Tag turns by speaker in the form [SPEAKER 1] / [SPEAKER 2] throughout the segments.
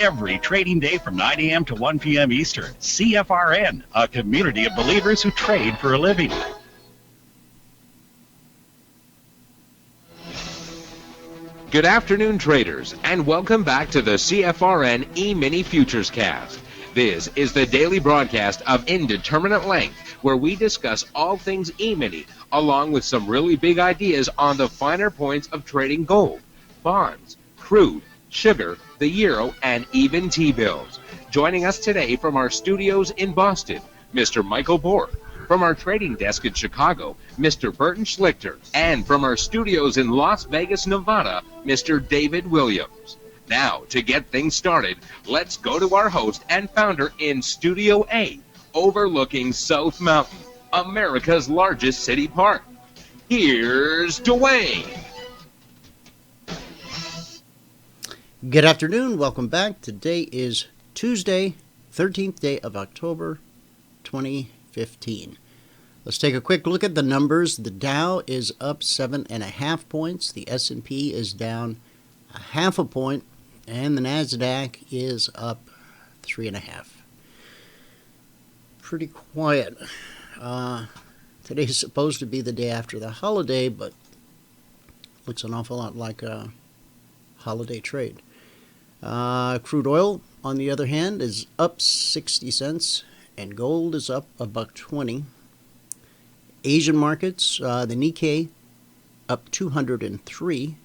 [SPEAKER 1] every trading day from 9 a.m. to 1 p.m. Eastern. CFRN, a community of believers who trade for a living.
[SPEAKER 2] Good afternoon, traders, and welcome back to the CFRN Emini Futures Cast. This is the daily broadcast of Indeterminate Length, where we discuss all things Emini, along with some really big ideas on the finer points of trading gold, bonds, crude, sugar, the euro, and even T-bills. Joining us today from our studios in Boston, Mr. Michael Bork. From our trading desk in Chicago, Mr. Burton Schlichter. And from our studios in Las Vegas, Nevada, Mr. David Williams. Now, to get things started, let's go to our host and founder in Studio A, overlooking South Mountain, America's largest city park. Here's Dwayne.
[SPEAKER 3] Good afternoon. Welcome back. Today is Tuesday, 13th day of October, 2015. Let's take a quick look at the numbers. The Dow is up 7.5 points. The S&P is down 0.5 point. And the NASDAQ is up 3.5. Pretty quiet. Today's supposed to be the day after the holiday, but looks an awful lot like a holiday trade. Crude oil, on the other hand, is up 60 cents, and gold is up $1.20. Asian markets, the Nikkei up 203.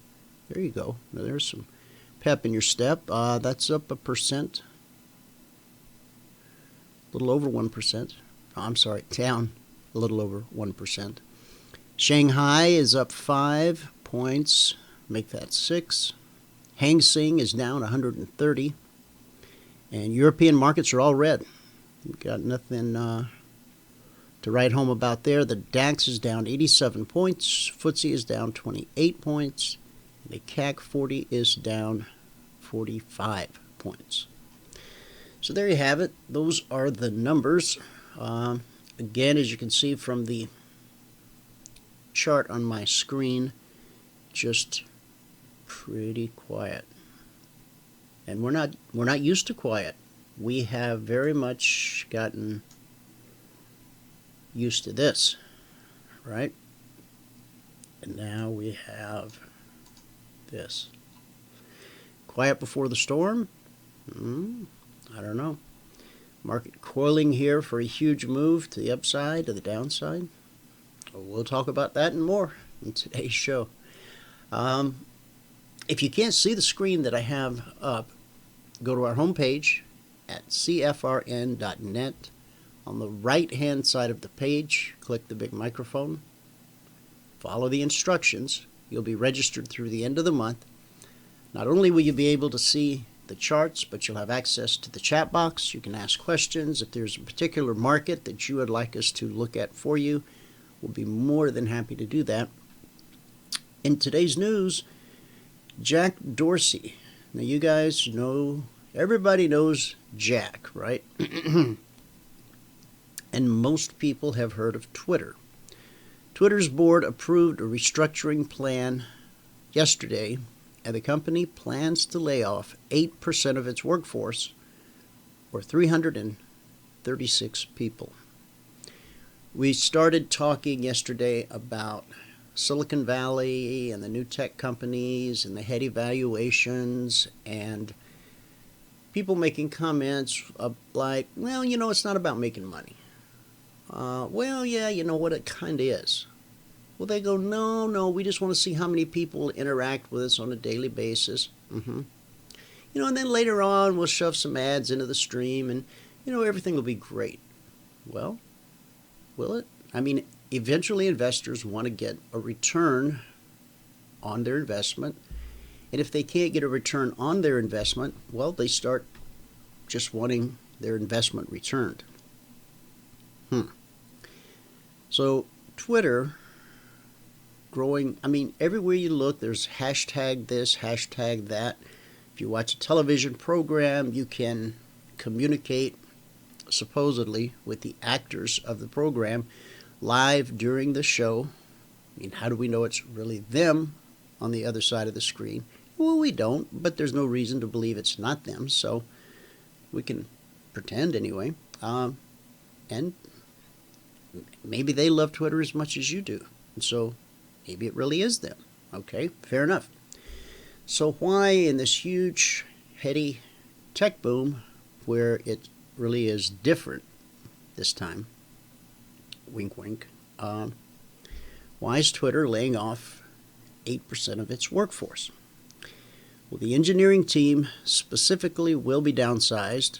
[SPEAKER 3] There you go. Now there's some pep in your step. That's up 1%. A little over 1%. I'm sorry, down a little over 1%. Shanghai is up 5 points. Make that 6. Hang Seng is down 130. And European markets are all red. We've got nothing to write home about there. The DAX is down 87 points. FTSE is down 28 points. The CAC 40 is down 45 points. So there you have it. Those are the numbers. Again, as you can see from the chart on my screen, just pretty quiet. And we're not used to quiet. We have very much gotten used to this, right? And now we have this. Quiet before the storm? I don't know. Market coiling here for a huge move to the upside, to the downside. We'll talk about that and more in today's show. If you can't see the screen that I have up, go to our homepage at cfrn.net. On the right-hand side of the page, click the big microphone. Follow the instructions. You'll be registered through the end of the month. Not only will you be able to see the charts, but you'll have access to the chat box. You can ask questions. If there's a particular market that you would like us to look at for you, we'll be more than happy to do that. In today's news, Jack Dorsey. Now you guys know, everybody knows Jack, right? And most people have heard of Twitter. Twitter's board approved a restructuring plan yesterday, and the company plans to lay off 8% of its workforce, or 336 people. We started talking yesterday about Silicon Valley and the new tech companies and the heady valuations and people making comments like, well, you know, it's not about making money. Well, yeah, you know what, it kind of is. Well, they go, no, we just want to see how many people interact with us on a daily basis. You know, and then later on, we'll shove some ads into the stream and, you know, everything will be great. Well, will it? I mean, eventually investors want to get a return on their investment. And if they can't get a return on their investment, well, they start just wanting their investment returned. So Twitter growing, I mean, everywhere you look, there's hashtag this, hashtag that. If you watch a television program, you can communicate supposedly with the actors of the program live during the show. I mean, how do we know it's really them on the other side of the screen? Well, we don't, but there's no reason to believe it's not them, so we can pretend anyway. And maybe they love Twitter as much as you do, and so maybe it really is them. Okay, fair enough. So why in this huge, heady tech boom, where it really is different this time, wink wink, why is Twitter laying off 8% of its workforce? Well, the engineering team specifically will be downsized,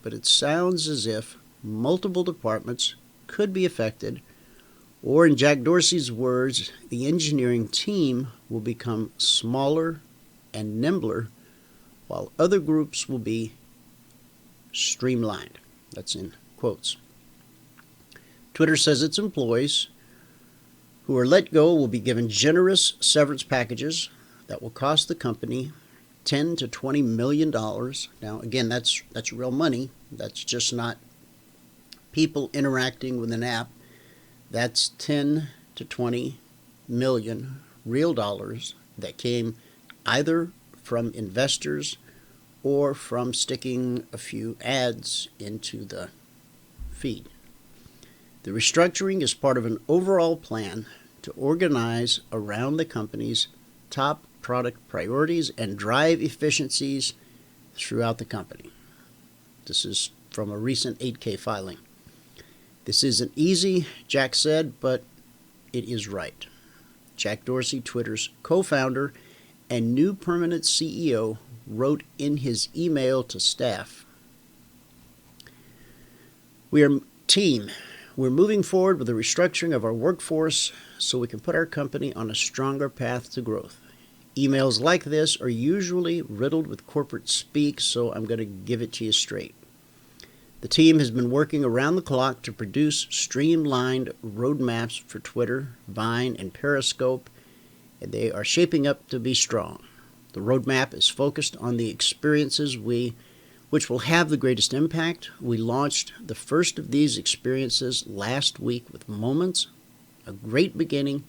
[SPEAKER 3] but it sounds as if multiple departments could be affected, or in Jack Dorsey's words, the engineering team will become smaller and nimbler, while other groups will be streamlined. That's in quotes. Twitter says its employees who are let go will be given generous severance packages that will cost the company $10 to $20 million. Now, again, that's real money. That's just not people interacting with an app. That's 10 to 20 million real dollars that came either from investors or from sticking a few ads into the feed. The restructuring is part of an overall plan to organize around the company's top product priorities and drive efficiencies throughout the company. This is from a recent 8K filing. This isn't easy, Jack said, but it is right. Jack Dorsey, Twitter's co-founder and new permanent CEO, wrote in his email to staff, "We are team. We're moving forward with the restructuring of our workforce so we can put our company on a stronger path to growth. Emails like this are usually riddled with corporate speak, so I'm going to give it to you straight. The team has been working around the clock to produce streamlined roadmaps for Twitter, Vine, and Periscope, and they are shaping up to be strong. The roadmap is focused on the experiences which will have the greatest impact. We launched the first of these experiences last week with Moments, a great beginning,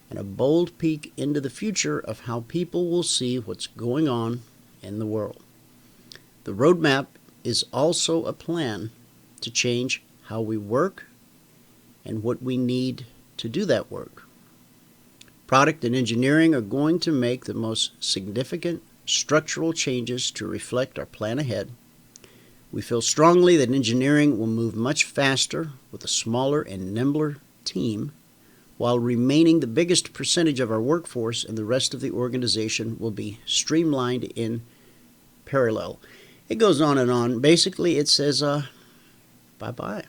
[SPEAKER 3] and a bold peek into the future of how people will see what's going on in the world. The roadmap is also a plan to change how we work and what we need to do that work. Product and engineering are going to make the most significant structural changes to reflect our plan ahead. We feel strongly that engineering will move much faster with a smaller and nimbler team, while remaining the biggest percentage of our workforce, and the rest of the organization will be streamlined in parallel." It goes on and on. Basically, it says, bye-bye.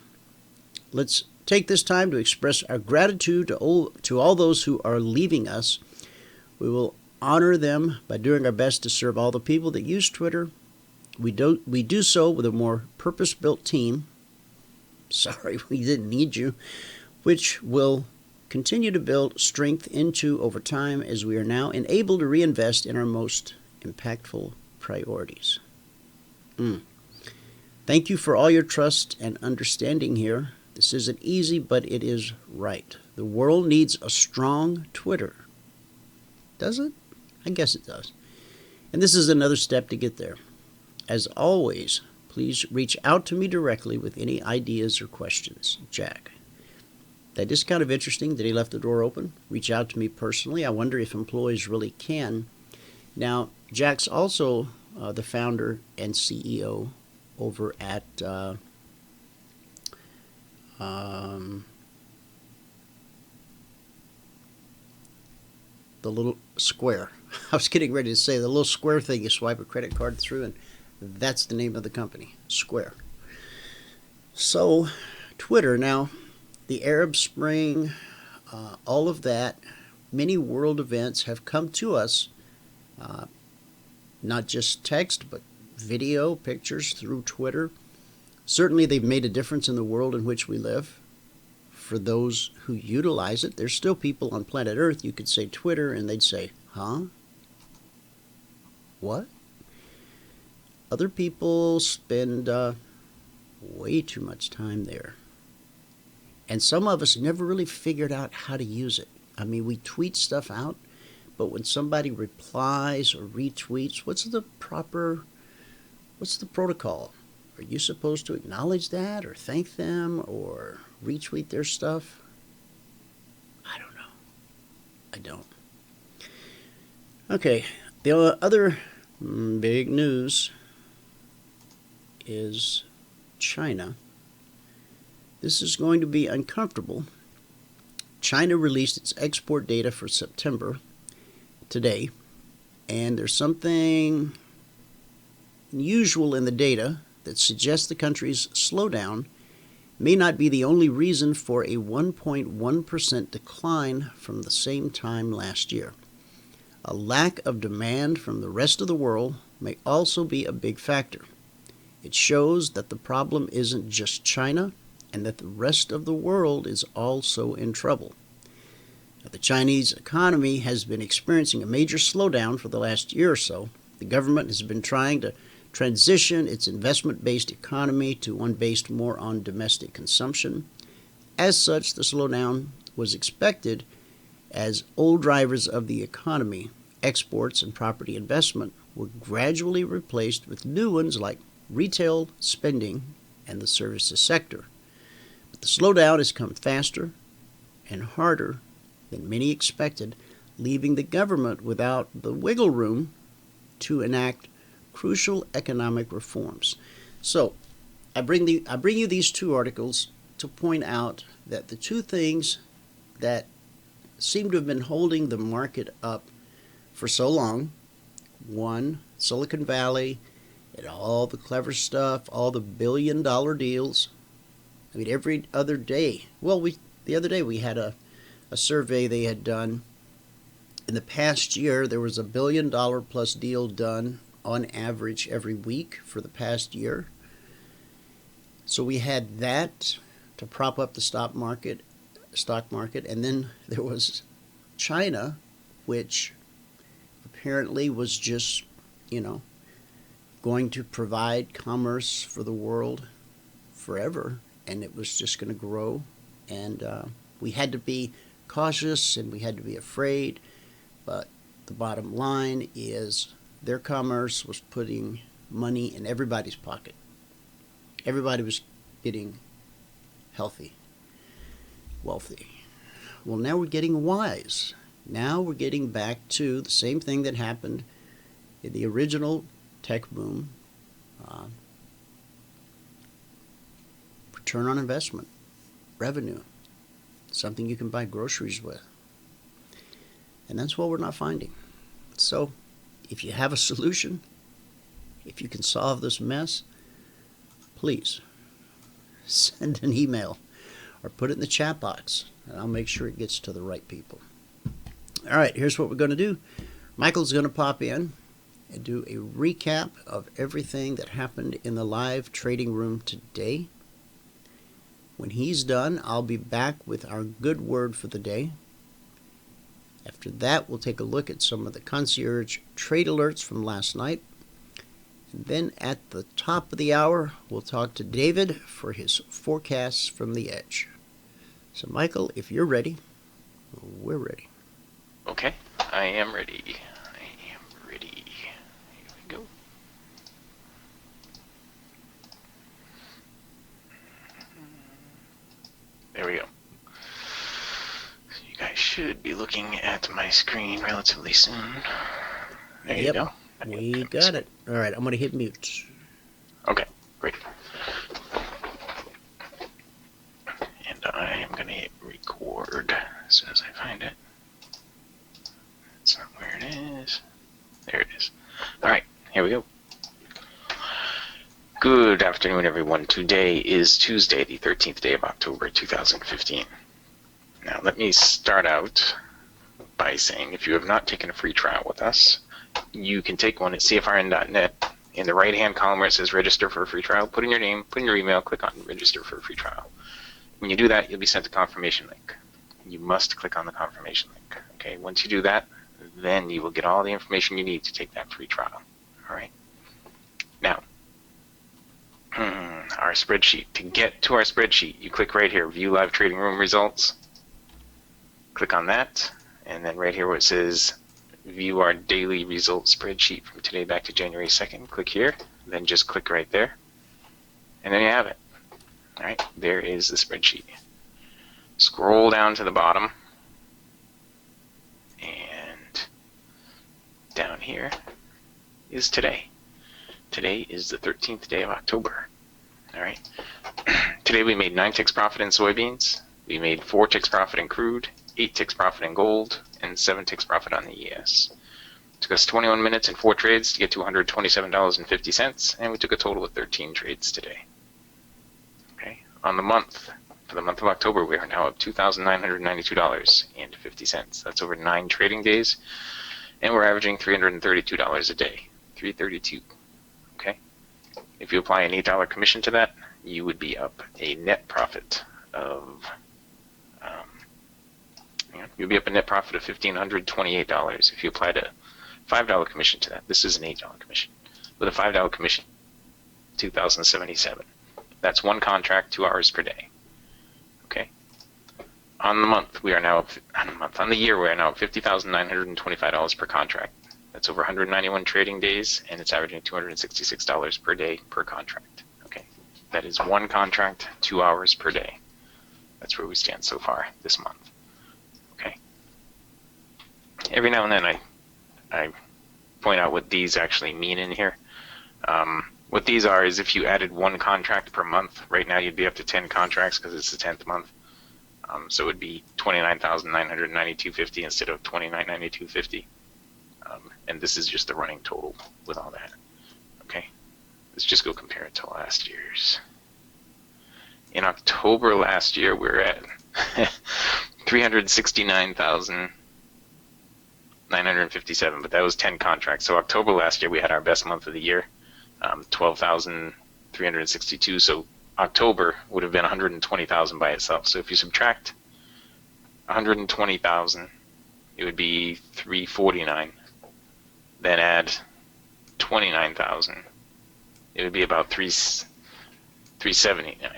[SPEAKER 3] Let's take this time to express our gratitude to all those who are leaving us. We will honor them by doing our best to serve all the people that use Twitter. We do so with a more purpose-built team. Sorry, we didn't need you. Which will continue to build strength into over time as we are now enabled to reinvest in our most impactful priorities. Thank you for all your trust and understanding here. This isn't easy, but it is right. The world needs a strong Twitter. Does it? I guess it does. And this is another step to get there. As always, please reach out to me directly with any ideas or questions. Jack. That is kind of interesting that he left the door open. Reach out to me personally. I wonder if employees really can. Now, Jack's also the founder and CEO over at the little square. I was getting ready to say the little square thing you swipe a credit card through, and that's the name of the company, Square. So, Twitter. Now, the Arab Spring, all of that, many world events have come to us, not just text, but video, pictures through Twitter. Certainly, they've made a difference in the world in which we live. For those who utilize it, there's still people on planet Earth, you could say Twitter, and they'd say, huh? What? Other people spend way too much time there. And some of us never really figured out how to use it. I mean, we tweet stuff out, but when somebody replies or retweets, what's the protocol? Are you supposed to acknowledge that or thank them or retweet their stuff? I don't know. I don't. Okay, the other big news is China. This is going to be uncomfortable. China released its export data for September today, and there's something unusual in the data that suggests the country's slowdown may not be the only reason for a 1.1% decline from the same time last year. A lack of demand from the rest of the world may also be a big factor. It shows that the problem isn't just China and that the rest of the world is also in trouble. Now, the Chinese economy has been experiencing a major slowdown for the last year or so. The government has been trying to transition its investment-based economy to one based more on domestic consumption. As such, the slowdown was expected as old drivers of the economy, exports and property investment, were gradually replaced with new ones like retail spending and the services sector. But the slowdown has come faster and harder than many expected, leaving the government without the wiggle room to enact crucial economic reforms. So, I bring you these two articles to point out that the two things that seem to have been holding the market up for so long, one, Silicon Valley and all the clever stuff, all the billion-dollar deals. I mean, every other day. Well, the other day we had a survey they had done. In the past year, there was $1 billion plus deal done on average every week for the past year. So we had that to prop up the stock market, and then there was China, which apparently was just, going to provide commerce for the world forever, and it was just going to grow, and we had to be cautious and we had to be afraid, but the bottom line is their commerce was putting money in everybody's pocket. Everybody was getting healthy, wealthy. Well, now we're getting wise. Now we're getting back to the same thing that happened in the original tech boom. Return on investment, revenue, something you can buy groceries with. And that's what we're not finding. So, if you have a solution, if you can solve this mess, please send an email or put it in the chat box, and I'll make sure it gets to the right people. All right, here's what we're going to do. Michael's going to pop in and do a recap of everything that happened in the live trading room today. When he's done, I'll be back with our good word for the day. After that, we'll take a look at some of the Concierge Trade Alerts from last night. And then at the top of the hour, we'll talk to David for his forecasts from the edge. So, Michael, if you're ready, we're ready.
[SPEAKER 4] Okay, I am ready. Here we go. There we go. So you guys should be looking at my screen relatively soon. There you go.
[SPEAKER 3] We got it. All right, I'm going to hit mute.
[SPEAKER 4] Okay, great. And I am going to hit record as soon as I find it. That's not where it is. There it is. All right, here we go. Good afternoon, everyone. Today is Tuesday, the 13th day of October, 2015. Now, let me start out by saying if you have not taken a free trial with us, you can take one at CFRN.net. In the right-hand column where it says register for a free trial, put in your name, put in your email, click on register for a free trial. When you do that, you'll be sent a confirmation link. You must click on the confirmation link. Okay, once you do that, then you will get all the information you need to take that free trial. All right. Now, our spreadsheet. To get to our spreadsheet, you click right here, View Live Trading Room Results. Click on that, and then right here where it says view our daily results spreadsheet from today back to January 2nd, click here, then just click right there, and there you have it. All right, there is the spreadsheet. Scroll down to the bottom, and down here is today. Today is the 13th day of October. All right. Today we made 9 ticks profit in soybeans. We made 4 ticks profit in crude, 8 ticks profit in gold, and 7 ticks profit on the ES. It took us 21 minutes and 4 trades to get to $127.50, and we took a total of 13 trades today. Okay. On the month, for the month of October, we are now up $2,992.50. That's over 9 trading days, and we're averaging $332 a day. $332. Okay. If you apply an $8 commission to that, you would be up a net profit of you'd be up a net profit of $1,528 if you applied a $5 commission to that. This is an $8 commission. With a $5 commission, $2,077. That's one contract, 2 hours per day. Okay. On the month, we are now on the year, we are now at $50,925 per contract. That's over 191 trading days, and it's averaging $266 per day per contract. Okay. That is one contract, 2 hours per day. That's where we stand so far this month. Okay. Every now and then I point out what these actually mean in here. What these are is if you added one contract per month, right now you'd be up to 10 contracts because it's the 10th month. So it would be $29,992.50 instead of $29,992.50. And this is just the running total with all that. Okay. Let's just go compare it to last year's. In October last year, we were at $369,957, but that was 10 contracts. So October last year, we had our best month of the year, 12,362. So October would have been 120,000 by itself. So if you subtract 120,000, it would be 349. Then add 29,000. It would be about 379,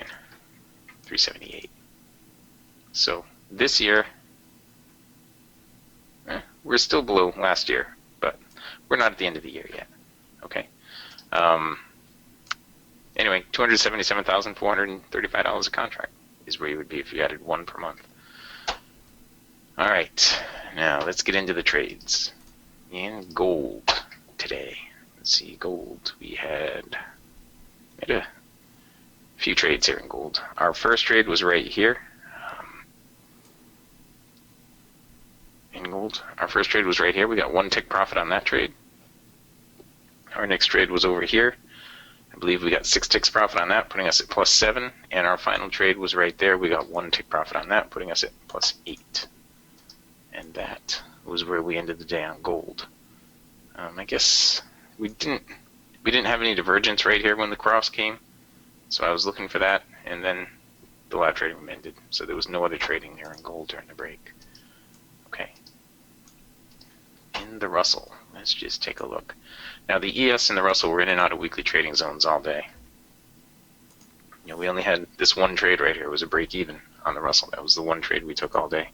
[SPEAKER 4] 378. So this year, we're still below last year, but we're not at the end of the year yet. Okay. Anyway, $277,435 a contract is where you would be if you added one per month. All right. Now let's get into the trades. In gold today. Let's see, gold. We had a few trades here in gold. Our first trade was right here. In gold, our first trade was right here. We got 1 tick profit on that trade. Our next trade was over here. I believe we got 6 ticks profit on that, putting us at +7. And our final trade was right there. We got 1 tick profit on that, putting us at +8. And that was where we ended the day on gold. I guess we didn't have any divergence right here when the cross came, so I was looking for that, and then the live trading room ended, so there was no other trading there in gold during the break. Okay. In the Russell, let's just take a look. Now the ES and the Russell were in and out of weekly trading zones all day. You know, we only had this one trade right here. It was a break even on the Russell. That was the one trade we took all day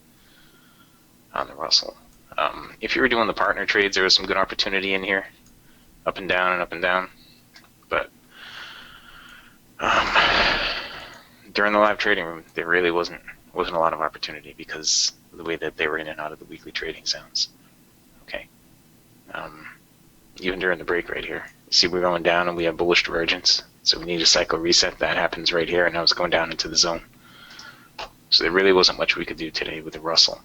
[SPEAKER 4] on the Russell. If you were doing the partner trades, there was some good opportunity in here, up and down and up and down. But during the live trading room, there really wasn't a lot of opportunity because of the way that they were in and out of the weekly trading zones. Okay. Even during the break right here, you see we're going down and we have bullish divergence, so we need a cycle reset. That happens right here, and now it's going down into the zone. So there really wasn't much we could do today with the Russell.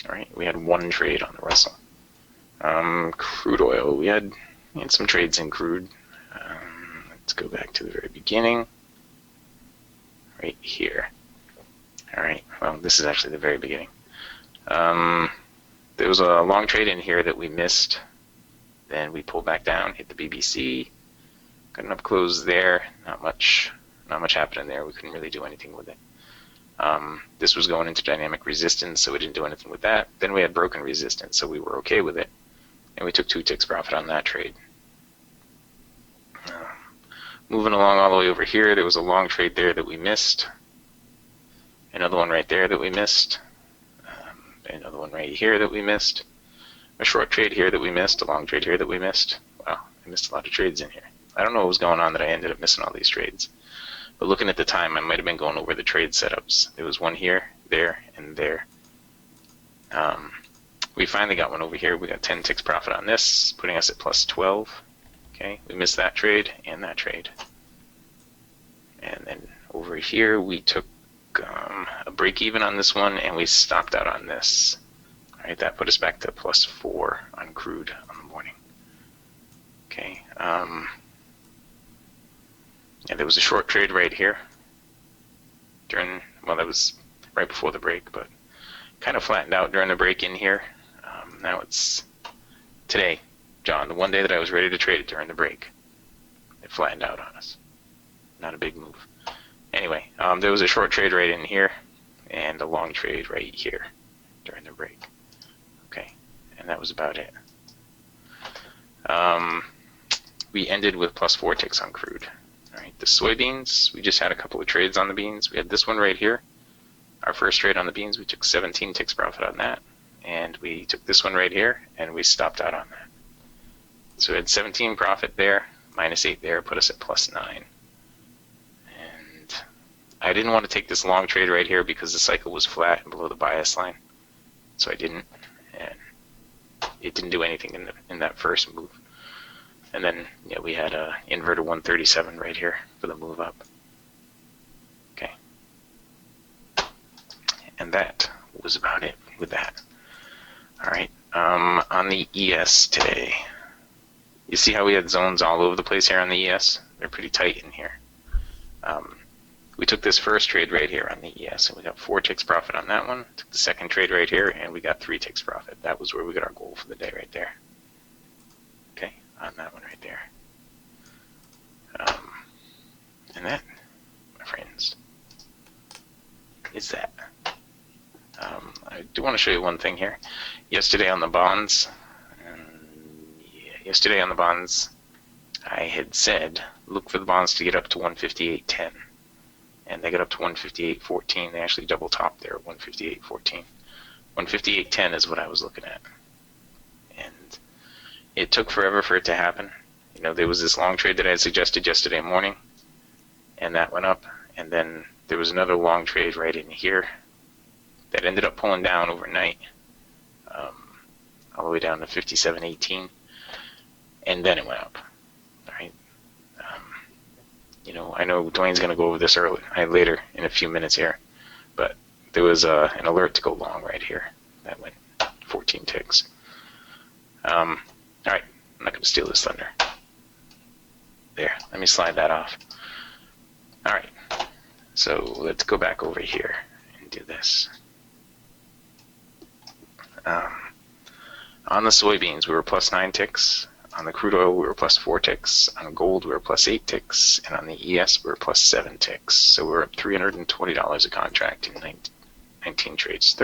[SPEAKER 4] All right, we had 1 trade on the Russell. Crude oil, we had some trades in crude. Let's go back to the very beginning, right here. All right, well, this is actually the very beginning. There was a long trade in here that we missed. Then we pulled back down, hit the BBC, got an up close there. Not much happening there. We couldn't really do anything with it. This was going into dynamic resistance, so we didn't do anything with that. Then we had broken resistance, so we were okay with it. And we took 2 ticks profit on that trade. Moving along all the way over here, there was a long trade there that we missed. Another one right there that we missed. Another one right here that we missed. a short trade here that we missed, a long trade here that we missed. Wow, I missed a lot of trades in here. I don't know what was going on that I ended up missing all these trades. But looking at the time, I might have been going over the trade setups. There was one here, there, and there. We finally got one over here. We got 10 ticks profit on this, putting us at plus 12. Okay, we missed that trade and that trade. And then over here, we took a break even on this one, and we stopped out on this. All right, that put us back to plus 4 on crude on the morning. Okay. Yeah, there was a short trade right here during, well, that was right before the break, but kind of flattened out during the break in here. Now it's today, John, the one day that I was ready to trade it during the break. It flattened out on us. Not a big move. Anyway, there was a short trade right in here and a long trade right here during the break. Okay, and that was about it. We ended with plus 4 ticks on crude. All right, the soybeans, we just had a couple of trades on the beans. We had this one right here. Our first trade on the beans, we took 17 ticks profit on that. And we took this one right here, and we stopped out on that. So we had 17 profit there, minus 8 there, put us at plus 9. And I didn't want to take this long trade right here because the cycle was flat and below the bias line. So I didn't, and it didn't do anything in that first move. And then yeah, we had a inverted 137 right here for the move up. Okay. And that was about it with that. All right, on the ES today, you see how we had zones all over the place here on the ES? They're pretty tight in here. We took this first trade right here on the ES, and we got 4 ticks profit on that one. Took the second trade right here, and we got 3 ticks profit. That was where we got our goal for the day right there. Okay, on that one right there. And that, my friends, is that. I do want to show you one thing here. Yesterday on the bonds, I had said look for the bonds to get up to 158.10, and they got up to 158.14. They actually double topped there at 158.14. 158.10 is what I was looking at, and it took forever for it to happen. You know, there was this long trade that I had suggested yesterday morning, and that went up, and then there was another long trade right in here that ended up pulling down overnight, all the way down to 57.18, and then it went up. All right. You know, I know Dwayne's going to go over this later in a few minutes here, but there was an alert to go long right here that went 14 ticks. All right, I'm not going to steal this thunder. There, let me slide that off. All right, so let's go back over here and do this. On the soybeans, we were plus 9 ticks. On the crude oil, we were plus 4 ticks. On gold, we were plus 8 ticks. And on the ES, we were plus 7 ticks. So we were up $320 a contract in 13 trades.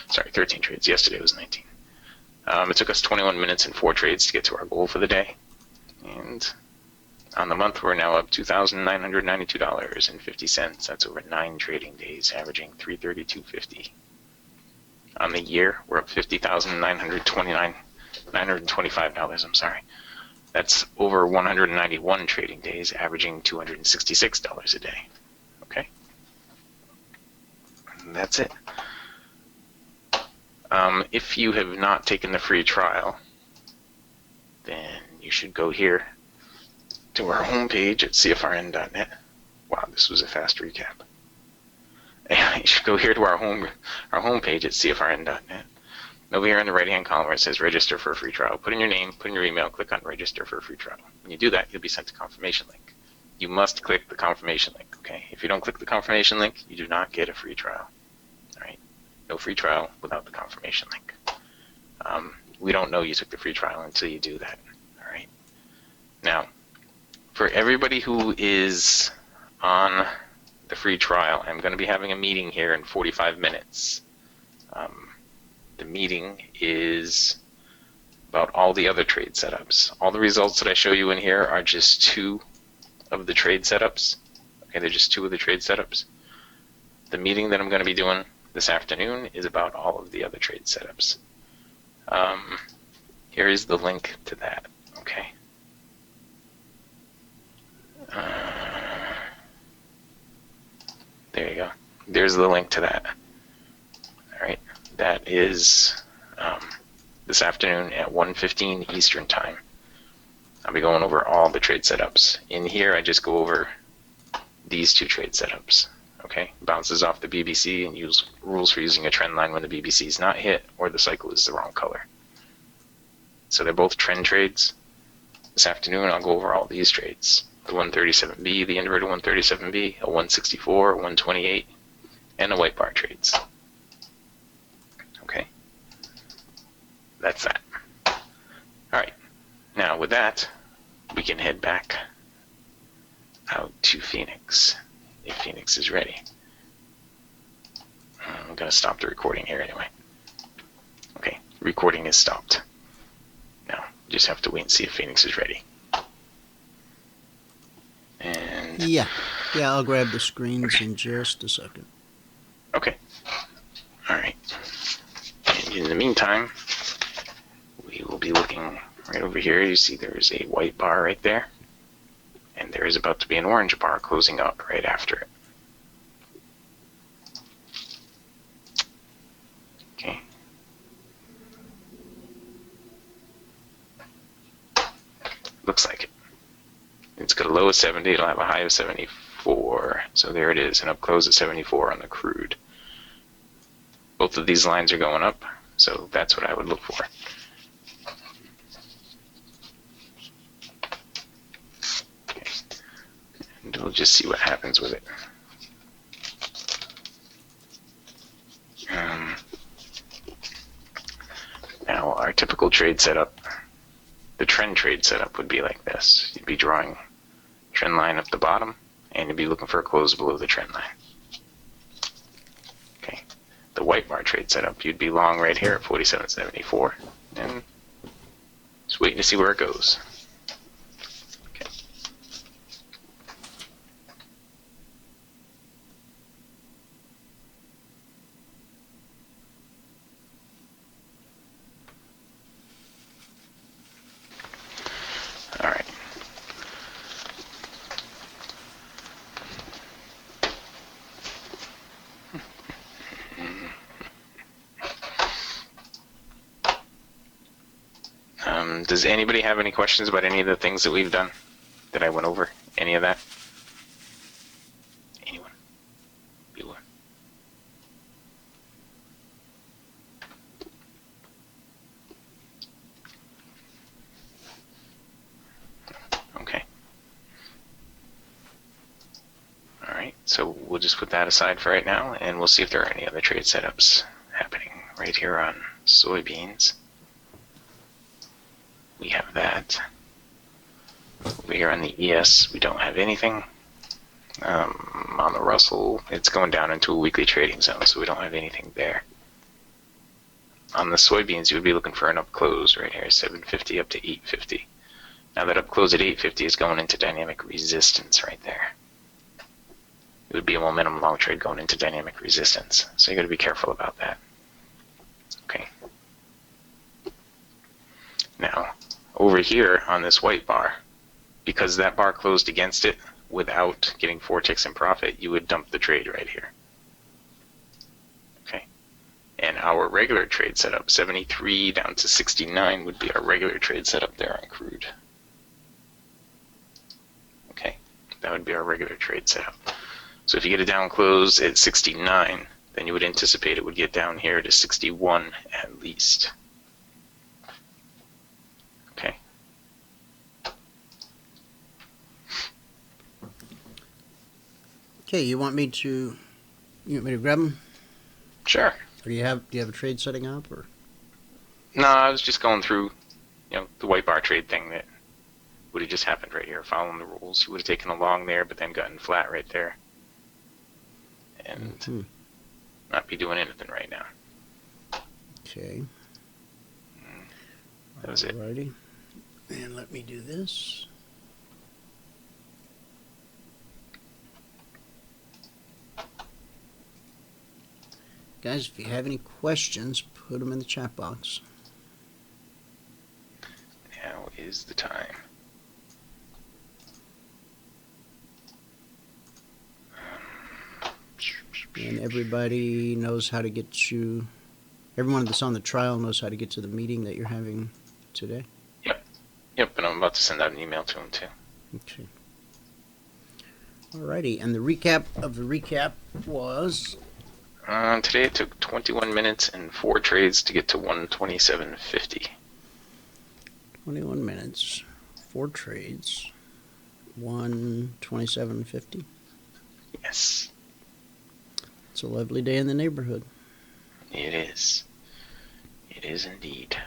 [SPEAKER 4] Sorry, 13 trades. Yesterday was 19. It took us 21 minutes and 4 trades to get to our goal for the day. And on the month, we're now up $2,992.50. That's over 9 trading days, averaging $332.50. On the year, we're up $50,925. I'm sorry. That's over 191 trading days, averaging $266 a day. Okay, and that's it. If you have not taken the free trial, then you should go here to our homepage at CFRN.net. Wow, this was a fast recap. You should go here to our homepage at CFRN.net. Over here in the right-hand column where it says register for a free trial, put in your name, put in your email, click on register for a free trial. When you do that, you'll be sent a confirmation link. You must click the confirmation link, okay? If you don't click the confirmation link, you do not get a free trial. All right? No free trial without the confirmation link. We don't know you took the free trial until you do that. All right? Now, for everybody who is on the free trial, I'm going to be having a meeting here in 45 minutes. The meeting is about all the other trade setups. All the results that I show you in here are just 2 of the trade setups. Okay, they're just 2 of the trade setups. The meeting that I'm going to be doing this afternoon is about all of the other trade setups. Here is the link to that. Okay. There you go. There's the link to that. All right. That is this afternoon at 1:15 Eastern Time. I'll be going over all the trade setups. In here, I just go over these two trade setups. Okay, bounces off the BBC and use rules for using a trend line when the BBC is not hit or the cycle is the wrong color. So they're both trend trades. This afternoon, I'll go over all these trades: the 137B, the inverted 137B, a 164, a 128, and the white bar trades. Okay, that's that. All right. Now, with that, we can head back out to Phoenix, if Phoenix is ready. I'm going to stop the recording here anyway. Okay, recording is stopped. Now, just have to wait and see if Phoenix is ready. And
[SPEAKER 3] Yeah, I'll grab the screens in just a second.
[SPEAKER 4] okay. All right. And in the meantime, we will be looking right over here. You see there's a white bar right there, and there is about to be an orange bar closing up right after it. Okay. Looks like it. It's got a low of 70, it'll have a high of 74. So there it is, and up close at 74 on the crude. Both of these lines are going up, so that's what I would look for. Okay. And we'll just see what happens with it. Now, our typical trade setup, the trend trade setup would be like this. You'd be drawing trend line up the bottom, and you'd be looking for a close below the trend line. Okay. The white bar trade setup, you'd be long right here at 47.74, and just waiting to see where it goes. Okay. All right. Does anybody have any questions about any of the things that we've done that I went over? Any of that? Anyone? Bueller? Okay. All right, so we'll just put that aside for right now, and we'll see if there are any other trade setups happening right here on soybeans. We have that. Over here on the ES, we don't have anything. On the Russell, it's going down into a weekly trading zone, so we don't have anything there. On the soybeans, you would be looking for an up close right here, 750 up to 850. Now that up close at 850 is going into dynamic resistance right there. It would be a momentum long trade going into dynamic resistance, so you got to be careful about that. Okay. Now, over here on this white bar, because that bar closed against it without getting 4 ticks in profit, you would dump the trade right here. Okay. And our regular trade setup, 73 down to 69, would be our regular trade setup there on crude. Okay. That would be our regular trade setup. So if you get a down close at 69, then you would anticipate it would get down here to 61 at least. Okay.
[SPEAKER 3] Okay, you want me to grab them?
[SPEAKER 4] Sure.
[SPEAKER 3] Or do you have a trade setting up, or?
[SPEAKER 4] No, I was just going through, the white bar trade thing that would have just happened right here, following the rules. You would have taken a long there, but then gotten flat right there, and not be doing anything right now.
[SPEAKER 3] Okay.
[SPEAKER 4] That was it.
[SPEAKER 3] Alrighty. And let me do this. Guys, if you have any questions, put them in the chat box.
[SPEAKER 4] is the time.
[SPEAKER 3] And everybody knows how to get you, everyone that's on the trial knows how to get to the meeting that you're having today?
[SPEAKER 4] Yep, and I'm about to send out an email to them too.
[SPEAKER 3] Okay. Alrighty, and the recap of the recap was?
[SPEAKER 4] Today it took 21 minutes and 4 trades to get to 127.50.
[SPEAKER 3] 21 minutes, 4 trades, 127.50.
[SPEAKER 4] Yes,
[SPEAKER 3] It's a lovely day in the neighborhood.
[SPEAKER 4] it is. It is indeed.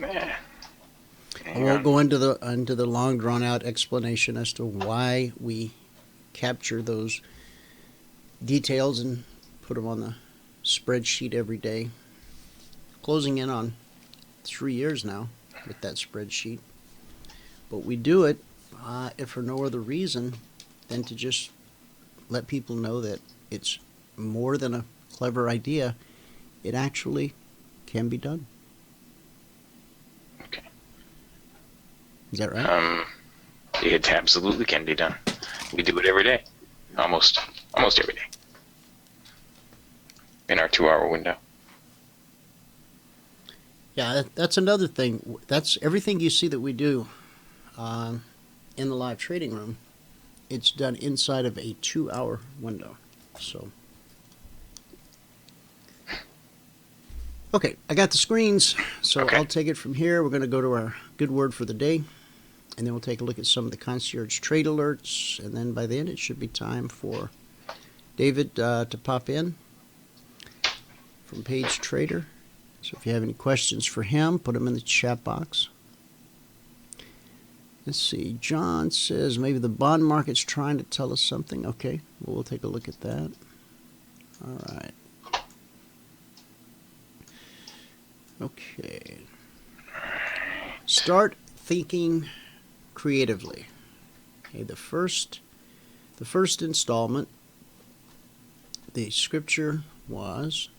[SPEAKER 3] I won't go into the long drawn out explanation as to why we capture those details and put them on the spreadsheet every day. Closing in on 3 years now with that spreadsheet. But we do it if for no other reason than to just let people know that it's more than a clever idea. It actually can be done.
[SPEAKER 4] Okay.
[SPEAKER 3] Is that right?
[SPEAKER 4] It absolutely can be done. We do it every day. Almost every day. In our 2-hour window.
[SPEAKER 3] Yeah, that's another thing. That's everything you see that we do in the live trading room. It's done inside of a 2-hour window. So, okay, I got the screens, so
[SPEAKER 4] Okay.
[SPEAKER 3] I'll take it from here. We're going to go to our good word for the day, and then we'll take a look at some of the Concierge Trade Alerts, and then by then it should be time for David to pop in from Page Trader. So if you have any questions for him, put them in the chat box. Let's see. John says maybe the bond market's trying to tell us something. Okay, well, we'll take a look at that. All right. Okay. Start thinking creatively. Okay, the first installment, the scripture was,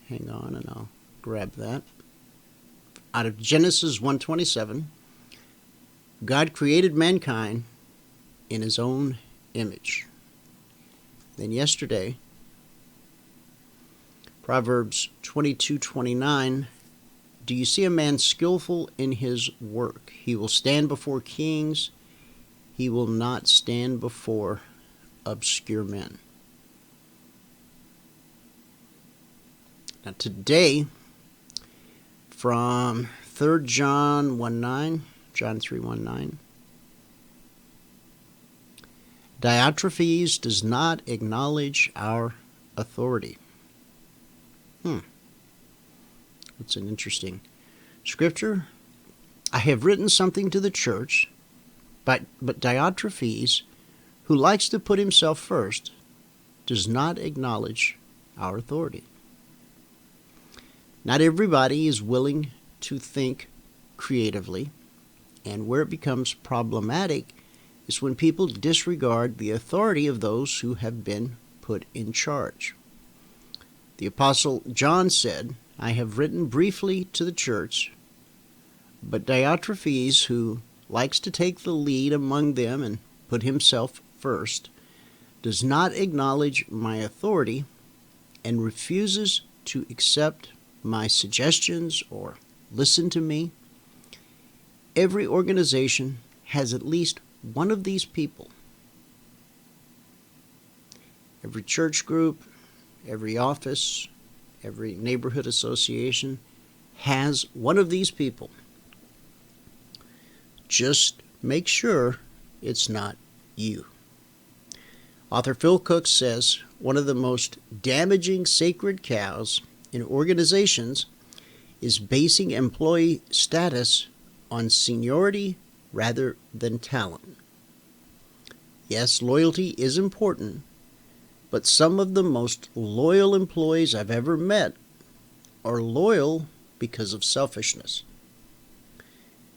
[SPEAKER 3] hang on and I'll grab that, out of Genesis 1:27, God created mankind in his own image. Then yesterday, Proverbs 22:29, do you see a man skillful in his work? He will stand before kings. He will not stand before obscure men. Now today, from 3 John 1:9, John 3:19, Diotrephes does not acknowledge our authority. That's an interesting scripture. I have written something to the church, but Diotrephes, who likes to put himself first, does not acknowledge our authority. Not everybody is willing to think creatively, and where it becomes problematic is when people disregard the authority of those who have been put in charge. The Apostle John said, I have written briefly to the church, but Diotrephes, who likes to take the lead among them and put himself first, does not acknowledge my authority and refuses to accept my suggestions or listen to me. Every organization has at least one of these people. Every church group, every office, every neighborhood association has one of these people. Just make sure it's not you. Author Phil Cook says one of the most damaging sacred cows in organizations is basing employee status on seniority rather than talent. Yes, loyalty is important, but some of the most loyal employees I've ever met are loyal because of selfishness.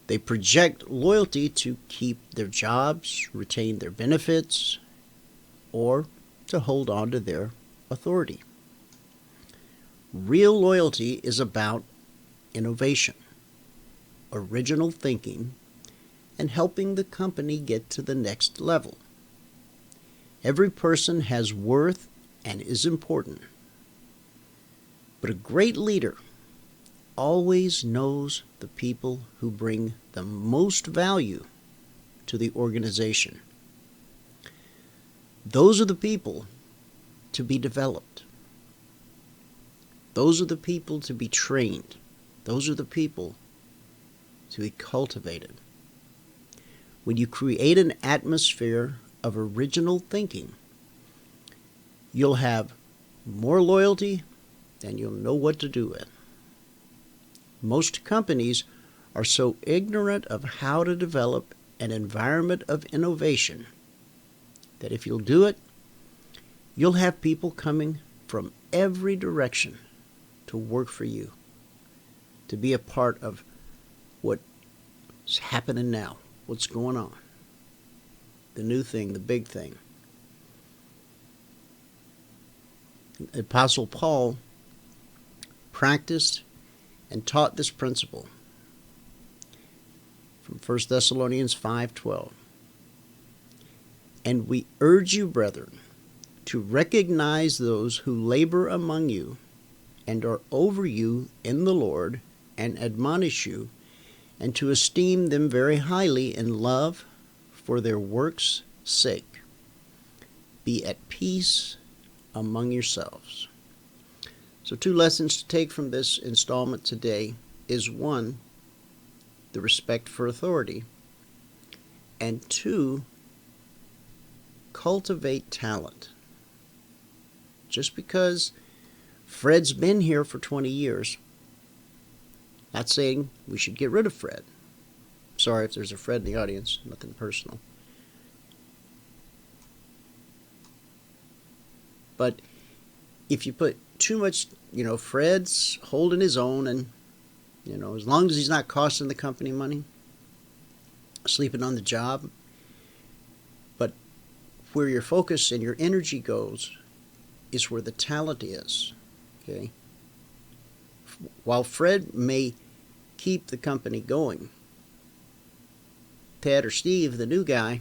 [SPEAKER 3] They project loyalty to keep their jobs, retain their benefits, or to hold on to their authority. Real loyalty is about innovation, original thinking, and helping the company get to the next level. Every person has worth and is important. But a great leader always knows the people who bring the most value to the organization. Those are the people to be developed. Those are the people to be trained. Those are the people to be cultivated. When you create an atmosphere of original thinking, you'll have more loyalty than you'll know what to do with. Most companies are so ignorant of how to develop an environment of innovation that if you'll do it, you'll have people coming from every direction to work for you, to be a part of what's happening now, what's going on, the new thing, the big thing. Apostle Paul practiced and taught this principle from 1 Thessalonians 5:12. And we urge you, brethren, to recognize those who labor among you and are over you in the Lord and admonish you, and to esteem them very highly in love for their works' sake. Be at peace among yourselves. So 2 lessons to take from this installment today is 1, the respect for authority, and 2, cultivate talent. Just because Fred's been here for 20 years, not saying we should get rid of Fred. Sorry if there's a Fred in the audience, nothing personal. But if you put too much, Fred's holding his own, and, as long as he's not costing the company money, sleeping on the job, but where your focus and your energy goes is where the talent is, okay? While Fred may keep the company going, Ted or Steve, the new guy,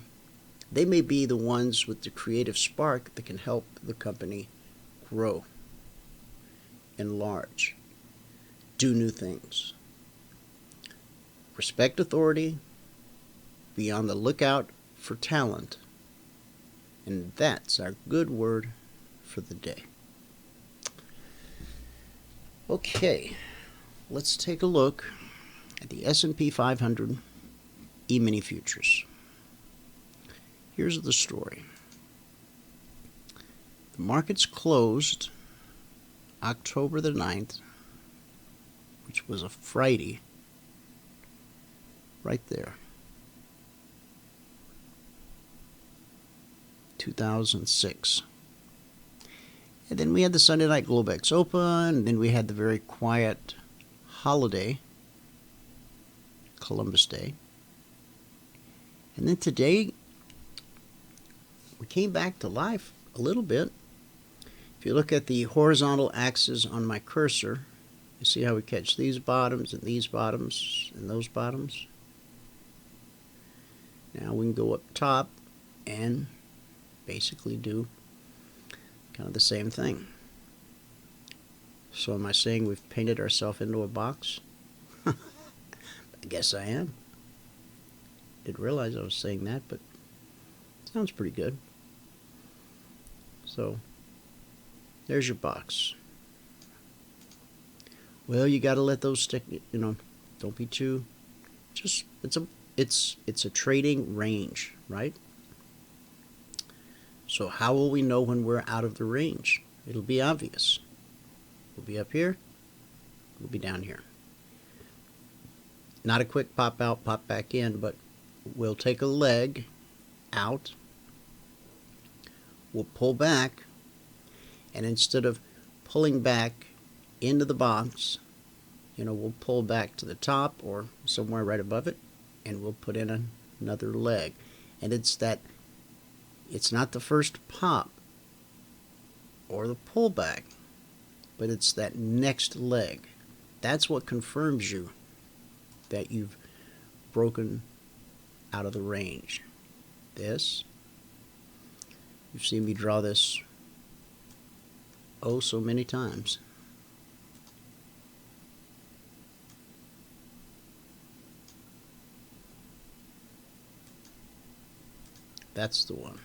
[SPEAKER 3] they may be the ones with the creative spark that can help the company grow, enlarge, do new things. Respect authority, be on the lookout for talent, and that's our good word for the day. Okay, let's take a look at the S&P 500 Emini Futures. Here's the story. The markets closed October the 9th, which was a Friday, right there, 2006. And then we had the Sunday night Globex Open, and then we had the very quiet holiday, Columbus Day. And then today, we came back to life a little bit. If you look at the horizontal axis on my cursor, you see how we catch these bottoms and these bottoms and those bottoms. Now we can go up top and basically do kind of the same thing. So am I saying we've painted ourselves into a box? I guess I am. Didn't realize I was saying that, but it sounds pretty good. So there's your box. Well, you got to let those stick. Don't be too. Just it's a trading range, right? So how will we know when we're out of the range? It'll be obvious. We'll be up here. We'll be down here. Not a quick pop out, pop back in, but we'll take a leg out. We'll pull back, and instead of pulling back into the box, we'll pull back to the top or somewhere right above it, and we'll put in another leg. And it's not the first pop or the pullback. but it's that next leg. That's what confirms you that you've broken out of the range. This, you've seen me draw this oh so many times. That's the one.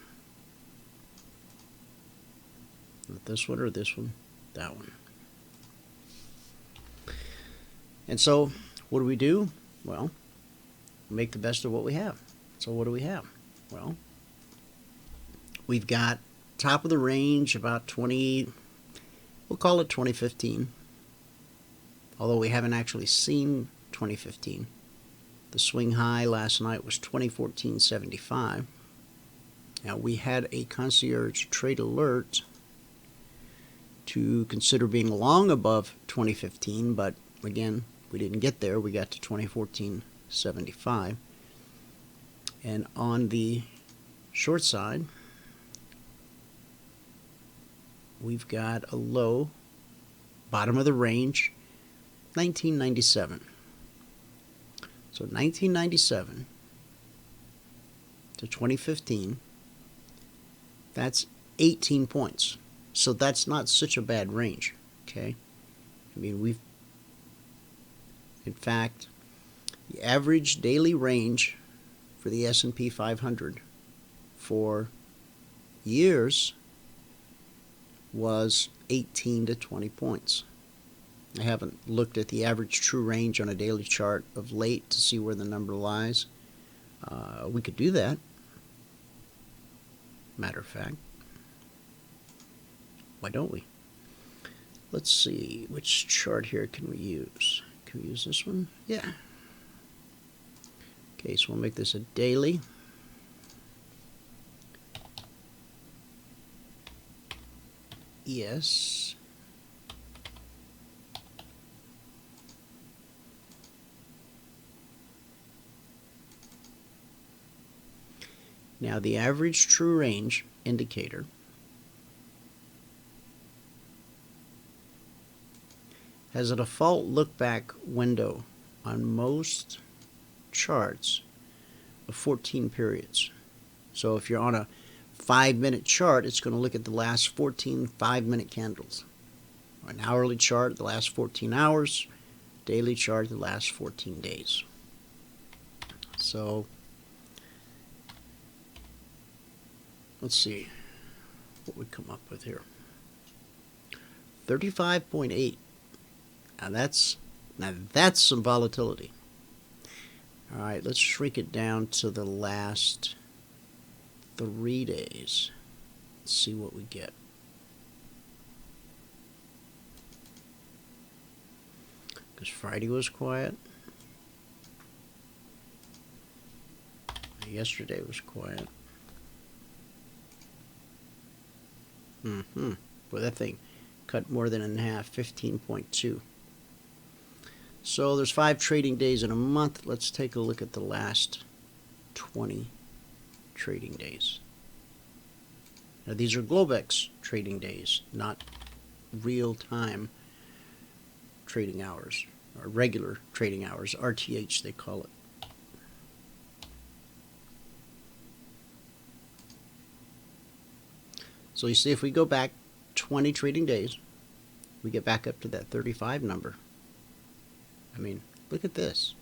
[SPEAKER 3] Not this one or this one, that one. And so, what do? Well, make the best of what we have. So what do we have? Well, we've got top of the range about 20, we'll call it 2015. Although we haven't actually seen 2015. The swing high last night was 2014.75. Now we had a Concierge Trade Alert to consider being long above 2015, but again, we didn't get there. We got to 2014.75. And on the short side, we've got a low, bottom of the range, 1997. So 1997 to 2015, that's 18 points. So that's not such a bad range, okay? I mean, in fact, the average daily range for the S&P 500 for years was 18 to 20 points. I haven't looked at the average true range on a daily chart of late to see where the number lies. We could do that, matter of fact. Why don't we? Let's see, which chart here can we use? Can we use this one? Yeah. Okay, so we'll make this a daily. Yes. Now the average true range indicator has a default look back window on most charts of 14 periods. So if you're on a 5-minute chart, it's going to look at the last 14 5-minute candles. An hourly chart, the last 14 hours. Daily chart, the last 14 days. So let's see what we come up with here. 35.8. Now that's some volatility. All right, let's shrink it down to the last 3 days. Let's see what we get. Because Friday was quiet. Yesterday was quiet. Well, that thing cut more than in half, 15.2. So there's 5 trading days in a month. Let's take a look at the last 20 trading days. Now these are Globex trading days, not real-time trading hours, or regular trading hours, RTH they call it. So you see, if we go back 20 trading days, we get back up to that 35 number. I mean, look at this.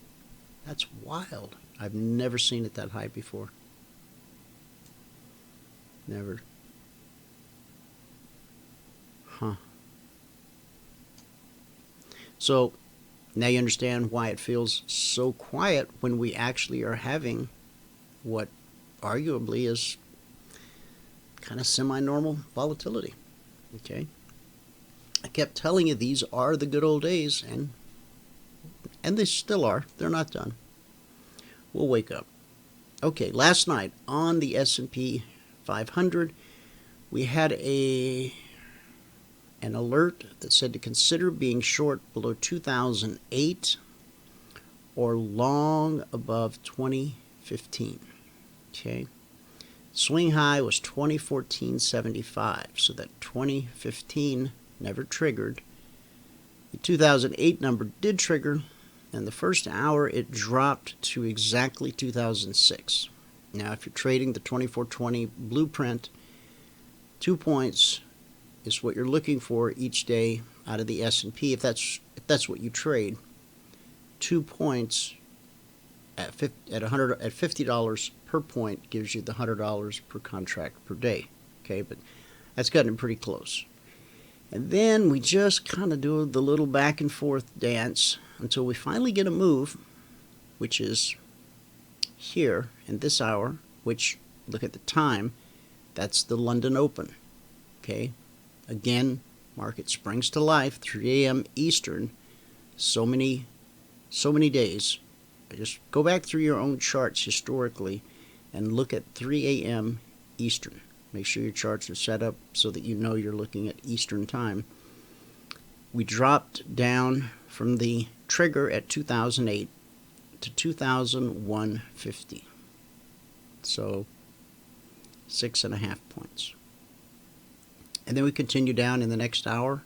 [SPEAKER 3] That's wild. I've never seen it that high before. Never. Huh. So, now you understand why it feels so quiet when we actually are having what arguably is kind of semi-normal volatility. Okay? I kept telling you these are the good old days, and they still are. They're not done. We'll wake up. Okay, last night on the S&P 500, we had an alert that said to consider being short below 2008 or long above 2015. Okay. Swing high was 2014.75, so that 2015 never triggered. The 2008 number did trigger, and the first hour it dropped to exactly 2006. Now, if you're trading the 2420 blueprint, 2 points is what you're looking for each day out of the S&P. If that's what you trade, 2 points at $50 per point gives you the $100 per contract per day. Okay, but that's gotten pretty close. And then we just kind of do the little back and forth dance until we finally get a move, which is here in this hour, which, look at the time, that's the London Open. Okay, again, market springs to life, 3 a.m. Eastern, so many days. Just go back through your own charts historically and look at 3 a.m. Eastern. Make sure your charts are set up so that you know you're looking at Eastern time. We dropped down from the trigger at 2008 to 2150. So 6.5 points. And then we continue down in the next hour.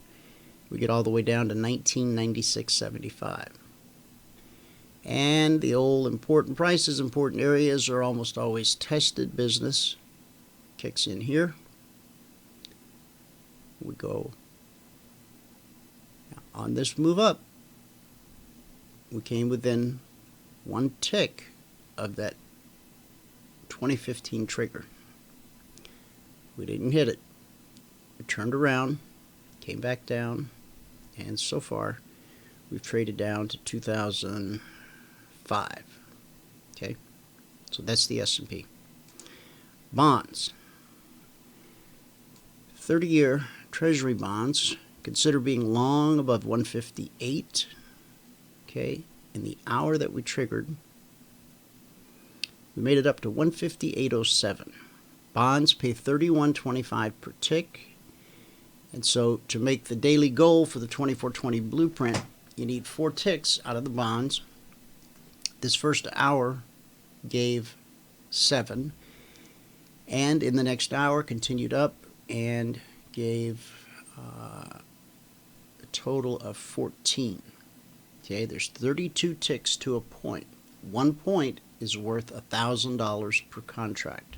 [SPEAKER 3] We get all the way down to 1996.75. And the old important prices, important areas are almost always tested business. Kicks in here. We go on this move up. We came within 1 tick of that 2015 trigger. We didn't hit it. We turned around, came back down, and so far we've traded down to 2005. Okay, so that's the S&P. Bonds. 30-year Treasury bonds, consider being long above 158. Okay, in the hour that we triggered, we made it up to 158.07. Bonds pay 31.25 per tick. And so to make the daily goal for the 2420 blueprint, you need 4 ticks out of the bonds. This first hour gave 7. And in the next hour continued up and gave a total of 14. Okay, there's 32 ticks to a point. 1 point is worth $1,000 per contract.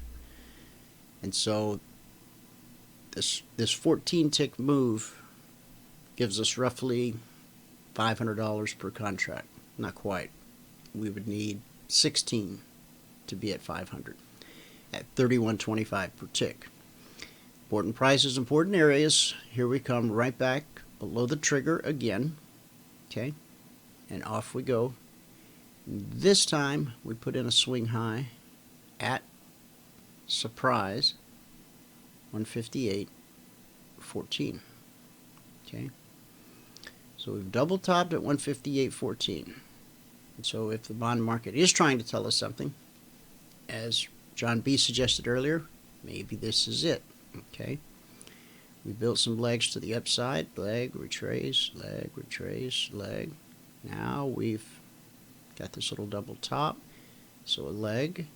[SPEAKER 3] And so this 14 tick move gives us roughly $500 per contract. Not quite. We would need 16 to be at 500 at 31.25 per tick. Important prices, important areas. Here we come right back below the trigger again. Okay, and off we go. This time we put in a swing high at surprise 158.14. Okay, so we've double topped at 158.14. And so if the bond market is trying to tell us something, as John B. suggested earlier, maybe this is it. Okay, we built some legs to the upside. Leg, retrace, leg, retrace, leg. Now we've got this little double top. So a leg.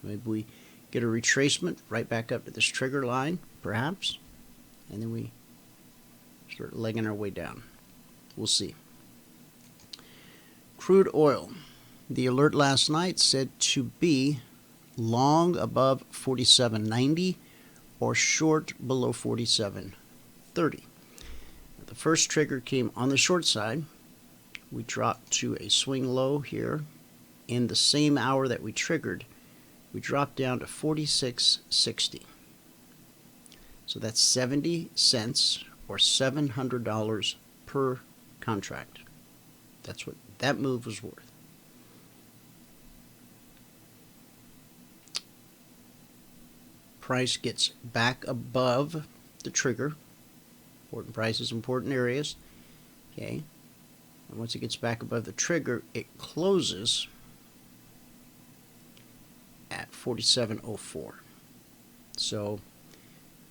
[SPEAKER 3] Maybe we get a retracement right back up to this trigger line, perhaps. And then we start legging our way down. We'll see. Crude oil. The alert last night said to be long above 47.90 or short below 47.30. The first trigger came on the short side. We dropped to a swing low here. In the same hour that we triggered, we dropped down to 46.60. So that's 70 cents or $700 per contract. That's what that move was worth. Price gets back above the trigger. Important prices, important areas. Okay. And once it gets back above the trigger, it closes at 47.04. So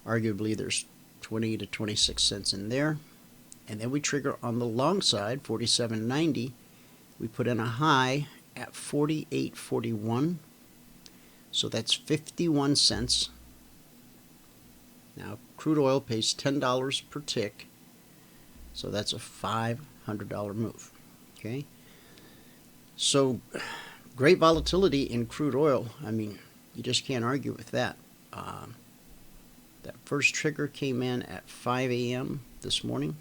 [SPEAKER 3] arguably there's 20 to 26 cents in there. And then we trigger on the long side, 47.90. We put in a high at 48.41. So that's 51 cents. Now, crude oil pays $10 per tick. So that's a $500 move. Okay. So great volatility in crude oil. I mean, you just can't argue with that. That first trigger came in at 5 a.m. this morning.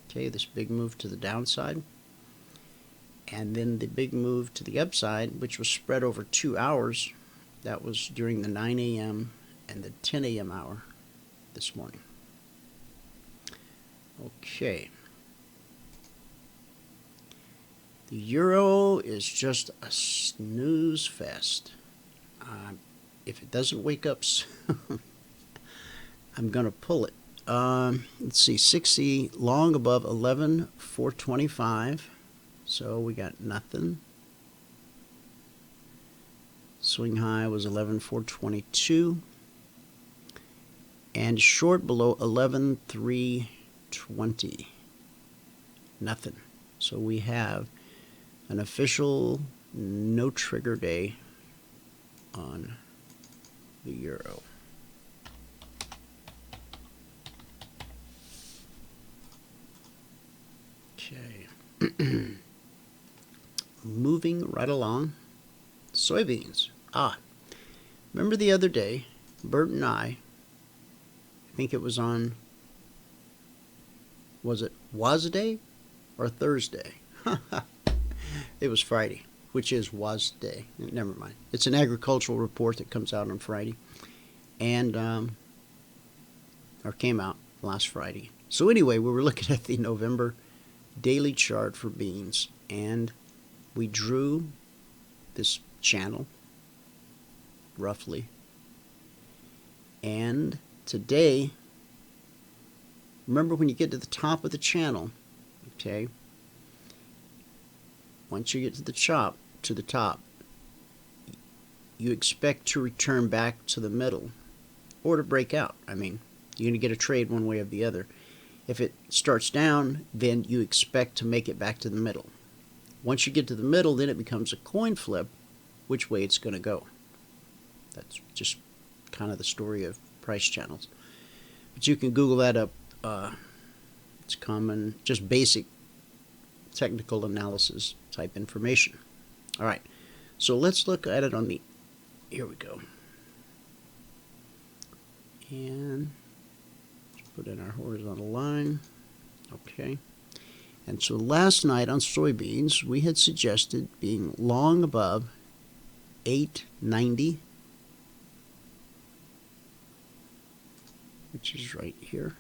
[SPEAKER 3] Okay, this big move to the downside. And then the big move to the upside, which was spread over 2 hours, that was during the 9 a.m. and the 10 a.m. hour this morning. Okay. The euro is just a snooze fest. If it doesn't wake up soon, I'm going to pull it. Let's see, 60 long above 11,425. So we got nothing. Swing high was 11,422. And short below 11,320. Nothing. So we have an official no trigger day on the euro. Okay. Moving right along. Soybeans. Remember the other day, Bert and I think it was on, was it Wednesday or Thursday? It was Friday, which is Wednesday. Never mind. It's an agricultural report that comes out on Friday, and or came out last Friday. So anyway, we were looking at the November daily chart for beans, and we drew this channel roughly. And today, remember when you get to the top of the channel, okay, once you get to the top, you expect to return back to the middle or to break out. I mean, you're going to get a trade one way or the other. If it starts down, then you expect to make it back to the middle. Once you get to the middle, then it becomes a coin flip which way it's going to go. That's just kind of the story of price channels. But you can Google that up. It's common, just basic technical analysis type information. All right, so let's look at it on the, here we go. And let's put in our horizontal line. Okay. And so last night on soybeans, we had suggested being long above 890, which is right here.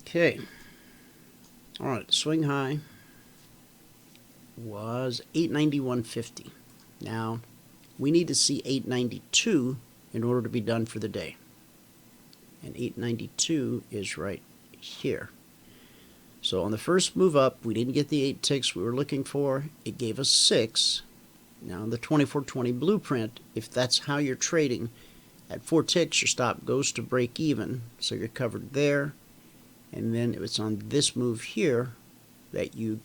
[SPEAKER 3] Okay. All right, the swing high was 891.50. Now, we need to see 892 in order to be done for the day. And 892 is right here. So on the first move up, we didn't get the 8 ticks we were looking for. It gave us 6. Now, the 2420 blueprint, if that's how you're trading, at 4 ticks, your stop goes to break even. So you're covered there. And then it's on this move here that you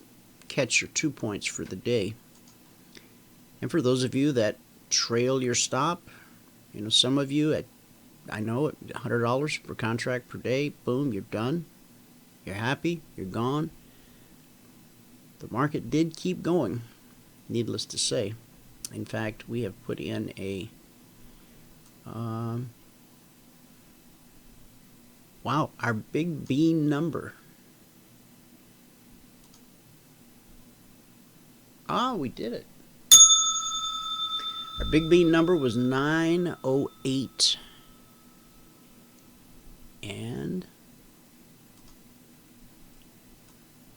[SPEAKER 3] catch your 2 points for the day. And for those of you that trail your stop, you know, some of you at, I know, at $100 per contract per day, boom, you're done. You're happy, you're gone. The market did keep going, needless to say. In fact, we have put in a wow, our big bean number. We did it. Our big bean number was 908. And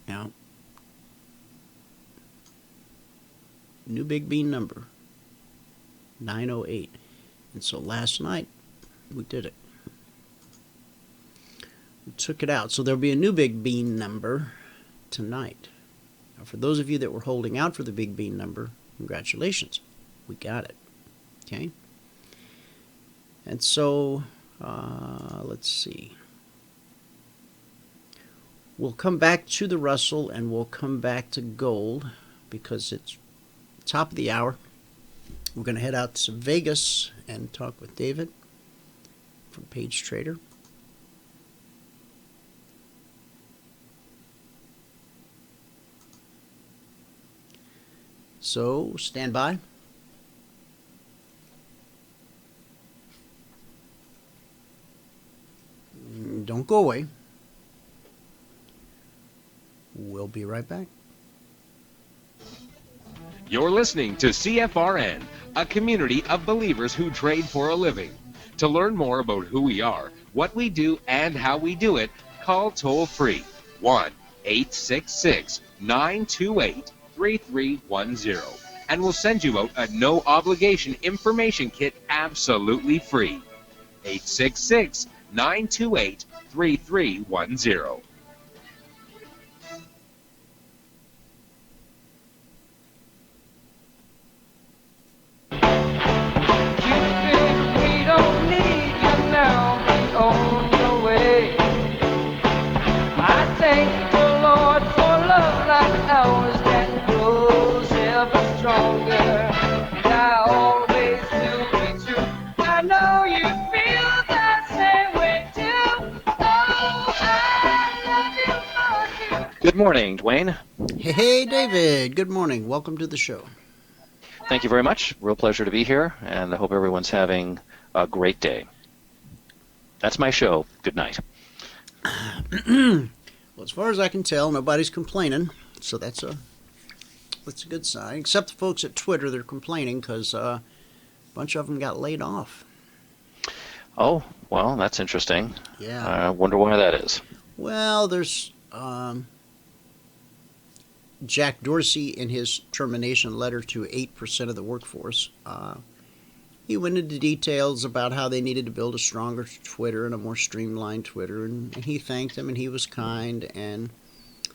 [SPEAKER 3] now, new big bean number, 908. And so last night, we did it. We took it out. So there'll be a new big bean number tonight. Now, for those of you that were holding out for the big bean number, congratulations. We got it. Okay? And so, let's see. We'll come back to the Russell and we'll come back to gold because it's top of the hour. We're going to head out to Vegas and talk with David from Page Trader. So stand by. Don't go away. We'll be right back.
[SPEAKER 2] You're listening to CFRN, a community of believers who trade for a living. To learn more about who we are, what we do, and how we do it, call toll-free 1-866-928-3310, and we'll send you out a no-obligation information kit absolutely free. 866-928-3310.
[SPEAKER 5] Good morning, Dwayne.
[SPEAKER 3] Hey, David. Good morning. Welcome to the show.
[SPEAKER 5] Thank you very much. Real pleasure to be here, and I hope everyone's having a great day. That's my show. Good night.
[SPEAKER 3] Well, as far as I can tell, nobody's complaining, so that's a good sign. Except the folks at Twitter, they're complaining because a bunch of them got laid off.
[SPEAKER 5] Oh, well, that's interesting.
[SPEAKER 3] Yeah.
[SPEAKER 5] I wonder why that is.
[SPEAKER 3] Well, there's Jack Dorsey in his termination letter to 8% of the workforce. He went into details about how they needed to build a stronger Twitter and a more streamlined Twitter, and he thanked them, and he was kind. And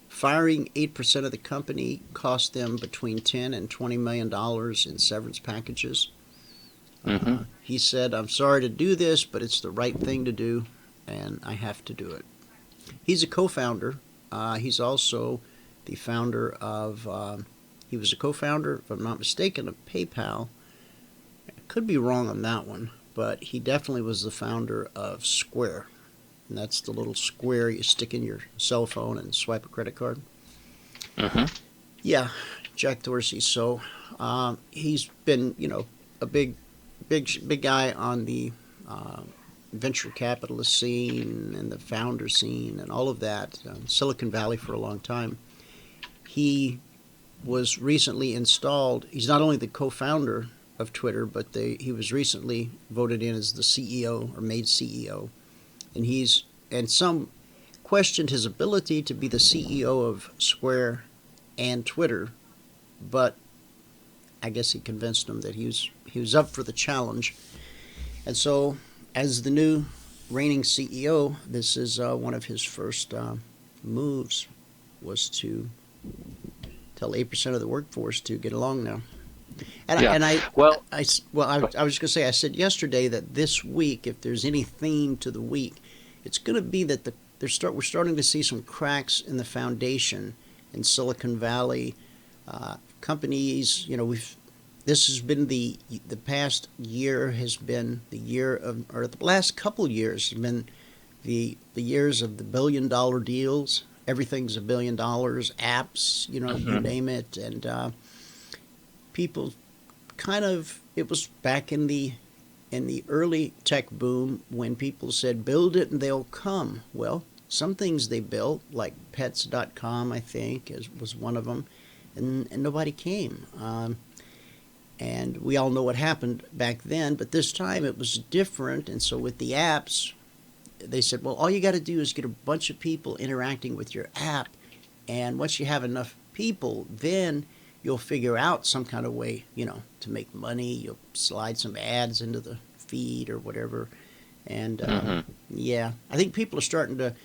[SPEAKER 3] firing 8% of the company cost them between $10 and $20 million in severance packages.
[SPEAKER 5] Mm-hmm.
[SPEAKER 3] He said, "I'm sorry to do this, but it's the right thing to do, and I have to do it." He's a co-founder. He's also the founder of, he was a co-founder, if I'm not mistaken, of PayPal. I could be wrong on that one, but he definitely was the founder of Square. And that's the little square you stick in your cell phone and swipe a credit card.
[SPEAKER 5] Mm-hmm.
[SPEAKER 3] Yeah, Jack Dorsey. So he's been, a big guy on the venture capitalist scene and the founder scene and all of that, Silicon Valley for a long time. He was recently installed. He's not only the co-founder of Twitter, but he was recently voted in as the CEO or made CEO. And some questioned his ability to be the CEO of Square and Twitter, but I guess he convinced them that he was up for the challenge. And so, as the new reigning CEO, this is one of his first moves was to tell 8% of the workforce to get along now. I was going to say, I said yesterday that this week, if there's any theme to the week, it's going to be that we're starting to see some cracks in the foundation in Silicon Valley. Companies, this has been the past year has been the year of, or the last couple years have been the years of the $1 billion deals. Everything's $1 billion. Apps, you name it, and people kind of. It was back in the early tech boom when people said, "Build it and they'll come." Well, some things they built, like Pets.com, I think, was one of them, and nobody came. And we all know what happened back then, but this time it was different. And so with the apps, they said, well, all you got to do is get a bunch of people interacting with your app. And once you have enough people, then you'll figure out some kind of way, to make money. You'll slide some ads into the feed or whatever. And yeah, I think people are starting to,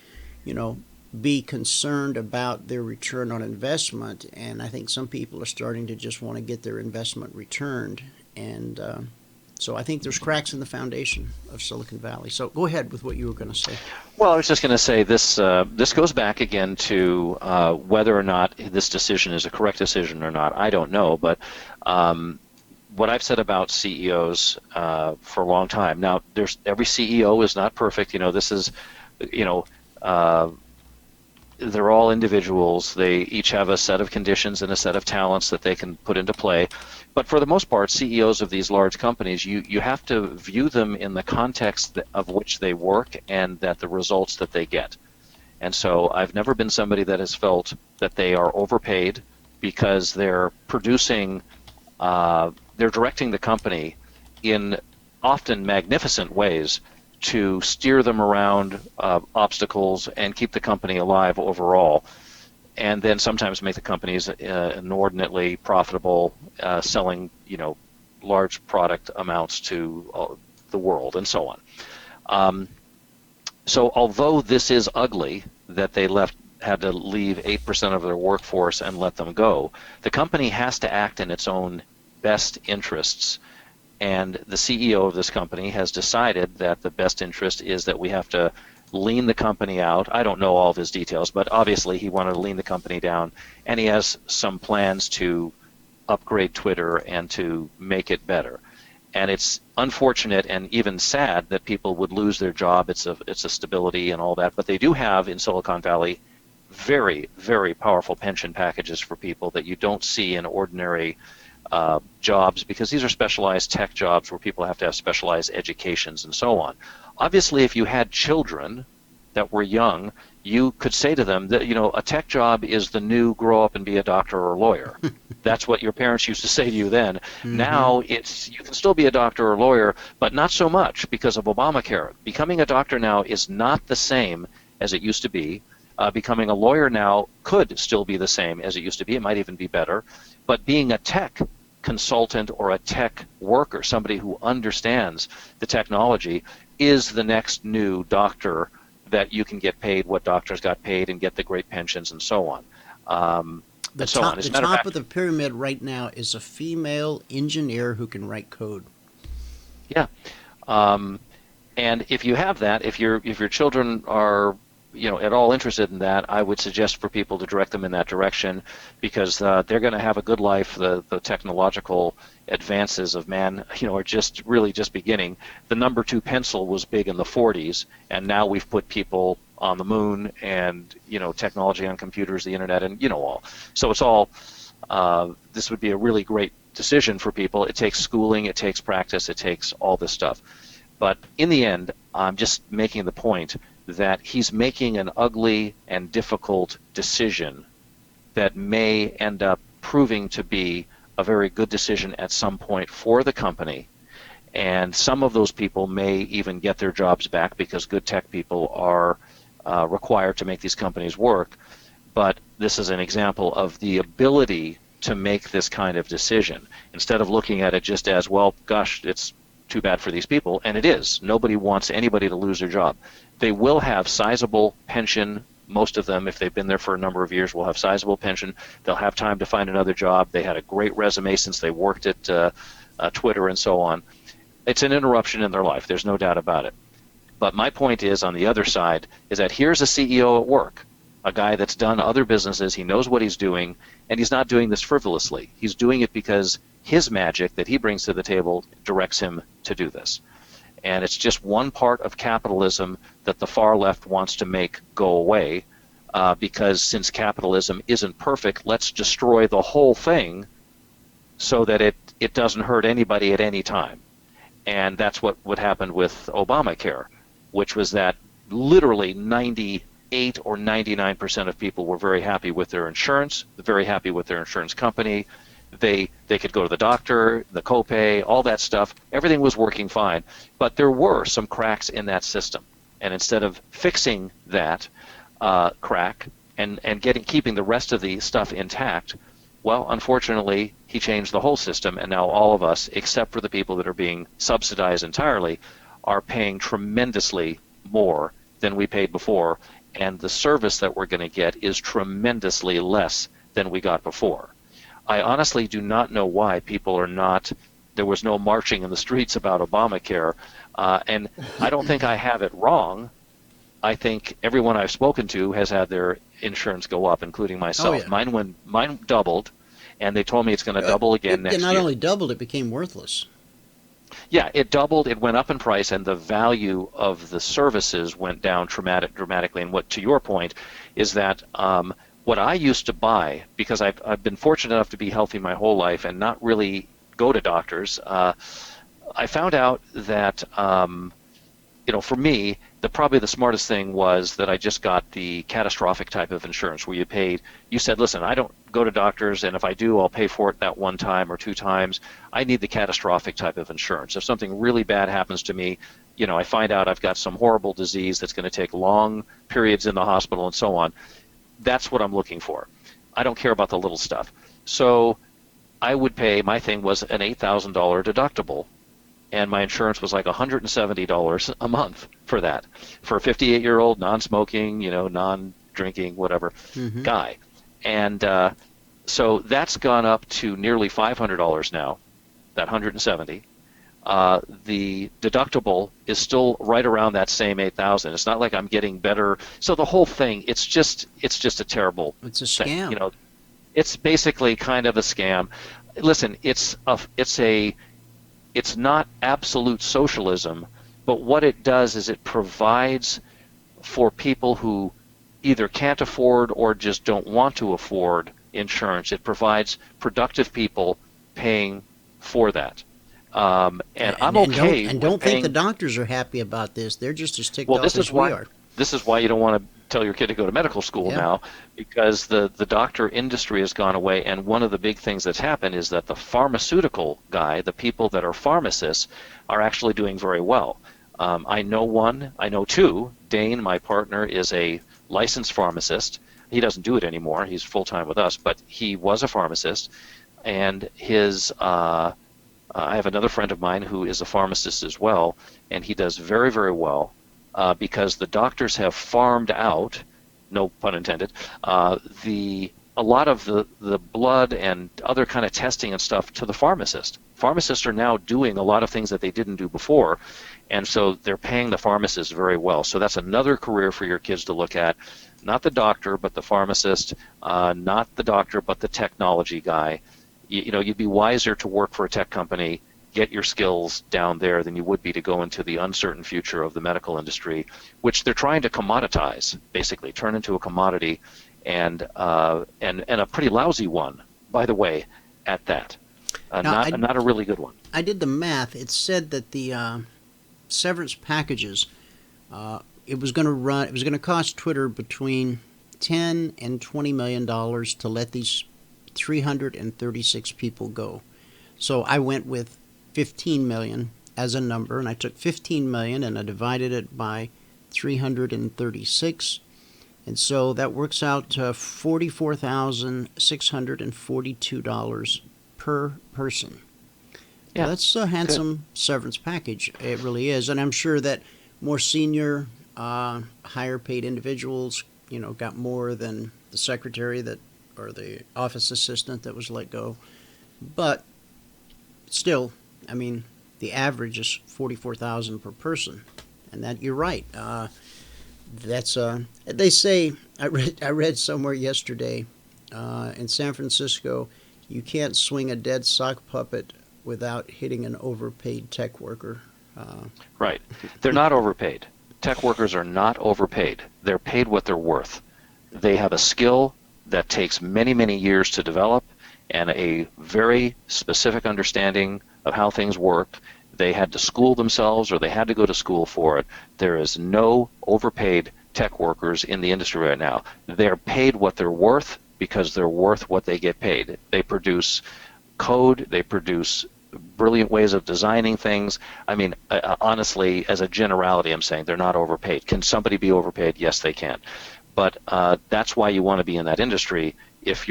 [SPEAKER 3] be concerned about their return on investment, and I think some people are starting to just want to get their investment returned. And So I think there's cracks in the foundation of Silicon Valley. So go ahead with what you were going to say.
[SPEAKER 5] Well, I was just going to say this. This goes back again to whether or not this decision is a correct decision or not. I don't know, but what I've said about CEOs for a long time. Now, every CEO is not perfect. This is, they're all individuals. They each have a set of conditions and a set of talents that they can put into play. But for the most part, CEOs of these large companies, you have to view them in the context of which they work and that the results that they get. And so I've never been somebody that has felt that they are overpaid because they're producing, they're directing the company in often magnificent ways to steer them around obstacles and keep the company alive overall, and then sometimes make the companies inordinately profitable, selling large product amounts to the world and so on. So although this is ugly that they had to leave 8% of their workforce and let them go, the company has to act in its own best interests. And the CEO of this company has decided that the best interest is that we have to lean the company out. I don't know all of his details, but obviously he wanted to lean the company down, and he has some plans to upgrade Twitter and to make it better. And it's unfortunate and even sad that people would lose their job. It's a stability and all that, but they do have in Silicon Valley very, very powerful pension packages for people that you don't see in ordinary jobs, because these are specialized tech jobs where people have to have specialized educations and so on. Obviously, if you had children that were young, you could say to them that a tech job is the new grow up and be a doctor or a lawyer. That's what your parents used to say to you then. Mm-hmm. Now you can still be a doctor or a lawyer, but not so much because of Obamacare. Becoming a doctor now is not the same as it used to be. Becoming a lawyer now could still be the same as it used to be. It might even be better. But being a tech consultant or a tech worker, somebody who understands the technology, is the next new doctor that you can get paid what doctors got paid and get the great pensions and so on.
[SPEAKER 3] The top of the pyramid right now is a female engineer who can write code.
[SPEAKER 5] Yeah. And if you have that, if your children are at all interested in that, I would suggest for people to direct them in that direction, because they're going to have a good life. The technological advances of man, are just beginning. The number 2 pencil was big in the 40s, and now we've put people on the moon, and technology on computers, the internet, and all. So it's all. This would be a really great decision for people. It takes schooling, it takes practice, it takes all this stuff. But in the end, I'm just making the point that he's making an ugly and difficult decision that may end up proving to be a very good decision at some point for the company. And some of those people may even get their jobs back, because good tech people are required to make these companies work. But this is an example of the ability to make this kind of decision, instead of looking at it just as, well, gosh, it's too bad for these people, and it is. Nobody wants anybody to lose their job. They will have sizable pension. Most of them, if they've been there for a number of years, will have sizable pension. They'll have time to find another job. They had a great resume since they worked at Twitter and so on. It's an interruption in their life. There's no doubt about it. But my point is, on the other side, is that here's a CEO at work, a guy that's done other businesses. He knows what he's doing, and he's not doing this frivolously. He's doing it because his magic that he brings to the table directs him to do this. And it's just one part of capitalism that the far left wants to make go away, because since capitalism isn't perfect, let's destroy the whole thing so that it doesn't hurt anybody at any time. And that's what happened with Obamacare, which was that literally 98 or 99% of people were very happy with their insurance, very happy with their insurance company. They could go to the doctor, the copay, all that stuff. Everything was working fine. But there were some cracks in that system. And instead of fixing that crack and keeping the rest of the stuff intact, well, unfortunately, he changed the whole system, and now all of us, except for the people that are being subsidized entirely, are paying tremendously more than we paid before, and the service that we're going to get is tremendously less than we got before. I honestly do not know why people are not there was no marching in the streets about Obamacare. And I don't think I have it wrong. I think everyone I've spoken to has had their insurance go up, including myself.
[SPEAKER 3] Oh, yeah.
[SPEAKER 5] Mine doubled, and they told me it's going to double again next
[SPEAKER 3] year. It not only doubled, it became worthless.
[SPEAKER 5] Yeah, it doubled. It went up in price, and the value of the services went down dramatically. And what, to your point, is that what I used to buy, because I've been fortunate enough to be healthy my whole life and not really go to doctors, I found out that for me, probably the smartest thing was that I just got the catastrophic type of insurance where you said, listen, I don't go to doctors, and if I do, I'll pay for it that one time or two times. I need the catastrophic type of insurance. If something really bad happens to me, I find out I've got some horrible disease that's going to take long periods in the hospital and so on. That's what I'm looking for. I don't care about the little stuff. So I would pay, my thing was an $8,000 deductible, and my insurance was like $170 a month for that, for a 58-year-old non-smoking, non-drinking, whatever guy. And so that's gone up to nearly $500 now, that $170. The deductible is still right around that same $8,000. It's not like I'm getting better. So the whole thing, it's just a terrible.
[SPEAKER 3] It's a scam.
[SPEAKER 5] Thing. It's basically kind of a scam. Listen, it's not absolute socialism, but what it does is it provides for people who either can't afford or just don't want to afford insurance. It provides productive people paying for that. And I'm okay.
[SPEAKER 3] Don't think the doctors are happy about this. They're just as ticked off as we are.
[SPEAKER 5] This is why you don't want to tell your kid to go to medical school now, because the doctor industry has gone away, and one of the big things that's happened is that the pharmaceutical guy, the people that are pharmacists, are actually doing very well. I know two. Dane, my partner, is a licensed pharmacist. He doesn't do it anymore. He's full-time with us, but he was a pharmacist, and I have another friend of mine who is a pharmacist as well, and he does very, very well. Because the doctors have farmed out, no pun intended, a lot of the blood and other kind of testing and stuff to the pharmacist. Pharmacists are now doing a lot of things that they didn't do before, and so they're paying the pharmacist very well. So that's another career for your kids to look at. Not the doctor, but the pharmacist. Not the doctor, but the technology guy. You'd be wiser to work for a tech company, get your skills down there, than you would be to go into the uncertain future of the medical industry, which they're trying to commoditize, basically turn into a commodity, and a pretty lousy one, by the way, at that. Not a really good one.
[SPEAKER 3] I did the math. It said that the severance packages, it was going to cost Twitter between $10 and $20 million to let these 336 people go. So I went with 15 million as a number, and I took 15 million and I divided it by 336, and so that works out to $44,642 per person. Yeah, that's a handsome severance package. It really is, and I'm sure that more senior, higher paid individuals, got more than the secretary or the office assistant that was let go, but still, I mean, the average is $44,000 per person, and that you're right. That's they say. I read somewhere yesterday in San Francisco, you can't swing a dead sock puppet without hitting an overpaid tech worker.
[SPEAKER 5] Right, they're not overpaid. Tech workers are not overpaid. They're paid what they're worth. They have a skill that takes many, many years to develop, and a very specific understanding of how things work. They had to school themselves, or they had to go to school for it. There is no overpaid tech workers in the industry right now. They're paid what they're worth because they're worth what they get paid. They produce code, they produce brilliant ways of designing things. I mean, honestly, as a generality, I'm saying they're not overpaid. Can somebody be overpaid? Yes, they can. But that's why you want to be in that industry,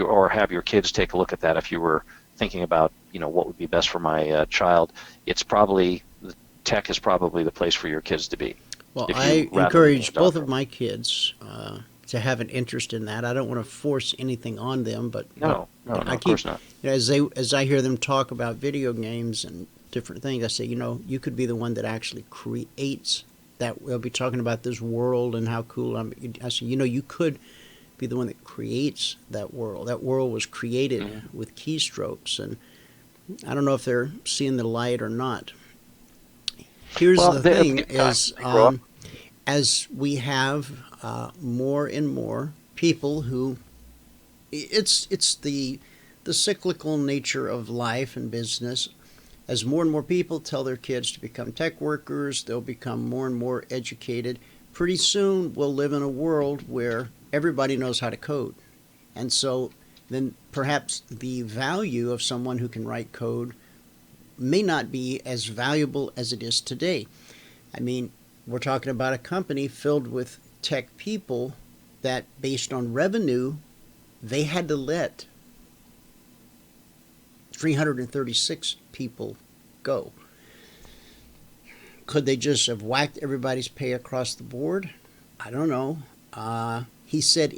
[SPEAKER 5] or have your kids take a look at that. If you were thinking about, what would be best for my child, tech is probably the place for your kids to be.
[SPEAKER 3] Well, I encourage both of my kids to have an interest in that. I don't want to force anything on them, but
[SPEAKER 5] no, of course not.
[SPEAKER 3] As I hear them talk about video games and different things. I say, you could be the one that actually creates that. We'll be talking about this world and how cool I say, you could be the one that creates that world. That world was created with keystrokes, and I don't know if they're seeing the light or not. Here's the thing: is as we have more and more people who, it's the cyclical nature of life and business. As more and more people tell their kids to become tech workers, they'll become more and more educated. Pretty soon, we'll live in a world where everybody knows how to code. And so then perhaps the value of someone who can write code may not be as valuable as it is today. I mean, we're talking about a company filled with tech people that, based on revenue, they had to let 336 people go. Could they just have whacked everybody's pay across the board? I don't know. He said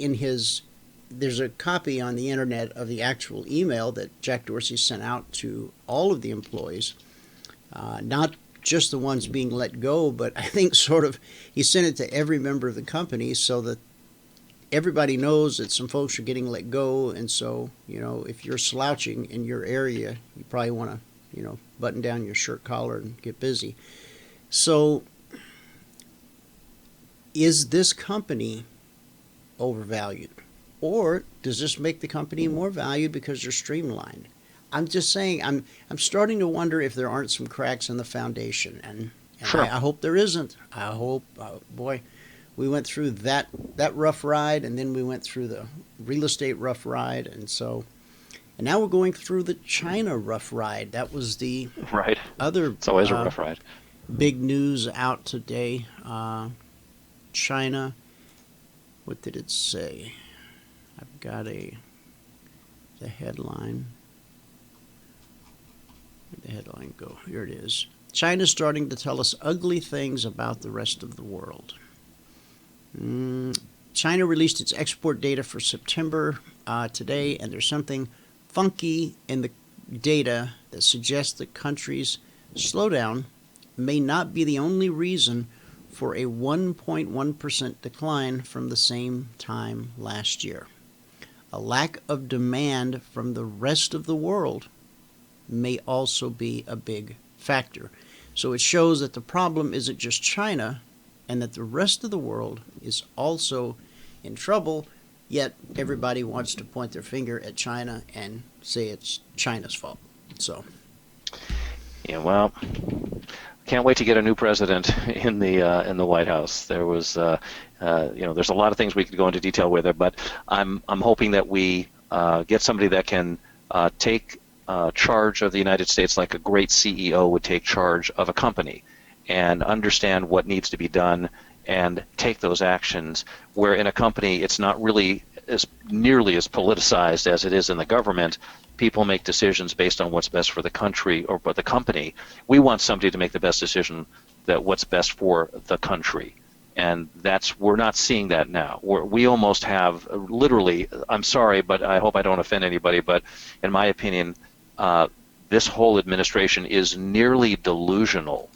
[SPEAKER 3] there's a copy on the internet of the actual email that Jack Dorsey sent out to all of the employees, not just the ones being let go, but I think he sent it to every member of the company so that everybody knows that some folks are getting let go. And so, if you're slouching in your area, you probably want to, button down your shirt collar and get busy. So, is this company overvalued? Or does this make the company more valued because they're streamlined? I'm just saying, I'm starting to wonder if there aren't some cracks in the foundation. And
[SPEAKER 5] Sure.
[SPEAKER 3] I hope there isn't. I hope, boy, we went through that rough ride, and then we went through the real estate rough ride. And now we're going through the China rough ride. That was the other.
[SPEAKER 5] It's always a rough ride.
[SPEAKER 3] Big news out today. China, what did it say? I've got the headline. Where'd the headline go? Here it is. China's starting to tell us ugly things about the rest of the world. China released its export data for September today, and there's something funky in the data that suggests the country's slowdown may not be the only reason for a 1.1% decline from the same time last year. A lack of demand from the rest of the world may also be a big factor. So it shows that the problem isn't just China, and that the rest of the world is also in trouble, yet everybody wants to point their finger at China and say it's China's fault. So,
[SPEAKER 5] yeah, well, can't wait to get a new president in the White House. There was, there's a lot of things we could go into detail with it, but I'm hoping that we get somebody that can take charge of the United States like a great CEO would take charge of a company, and understand what needs to be done and take those actions, where in a company it's not really nearly as politicized as it is in the government. People make decisions based on what's best for the country or for the company. We want somebody to make the best decision that what's best for the country. And we're not seeing that now. We almost have literally, I'm sorry, but I hope I don't offend anybody, but in my opinion, this whole administration is nearly delusional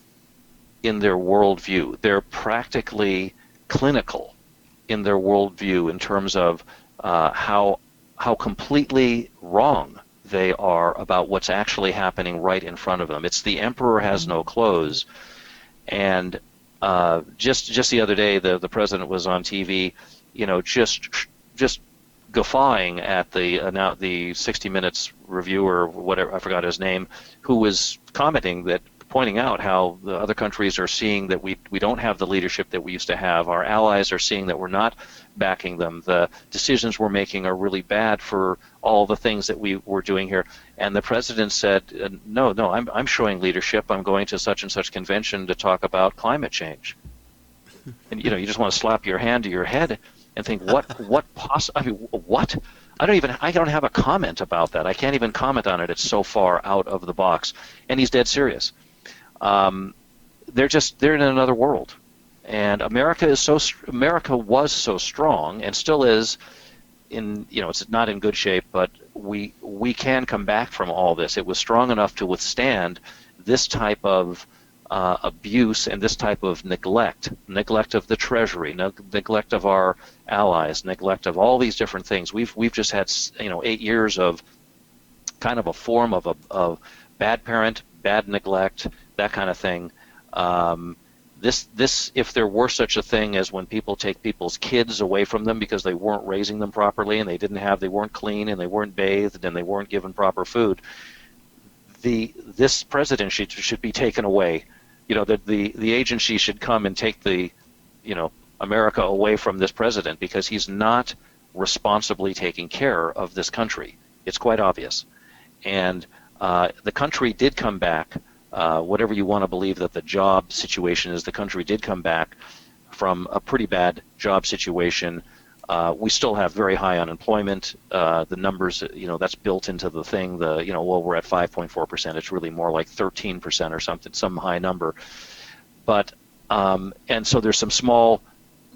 [SPEAKER 5] in their worldview. They're practically clinical in their worldview in terms of how completely wrong they are about what's actually happening right in front of them. It's the emperor has no clothes. And just the other day, the president was on TV, just guffawing at the 60 Minutes reviewer, whatever, I forgot his name, who was pointing out how the other countries are seeing that we don't have the leadership that we used to have. Our allies are seeing that we're not backing them. The decisions we're making are really bad for all the things that we're doing here. And the president said, no, I'm showing leadership. I'm going to such and such convention to talk about climate change. And you just want to slap your hand to your head and think, what? I don't have a comment about that. I can't even comment on it. It's so far out of the box. And he's dead serious. They're in another world, and America was so strong and still is it's not in good shape, but we can come back from all this. It was strong enough to withstand this type of abuse and this type of neglect of the Treasury, neglect of our allies, neglect of all these different things. We've just had 8 years of kind of a form of a bad parent, bad neglect, that kind of thing. This, if there were such a thing as when people take people's kids away from them because they weren't raising them properly and they weren't clean and they weren't bathed and they weren't given proper food, this president should be taken away. The agency should come and take America away from this president because he's not responsibly taking care of this country. It's quite obvious. And the country did come back. Whatever you want to believe that the job situation is, the country did come back from a pretty bad job situation. We still have very high unemployment. The numbers, that's built into the thing. We're at 5.4%. It's really more like 13% or something, some high number. But and so there's some small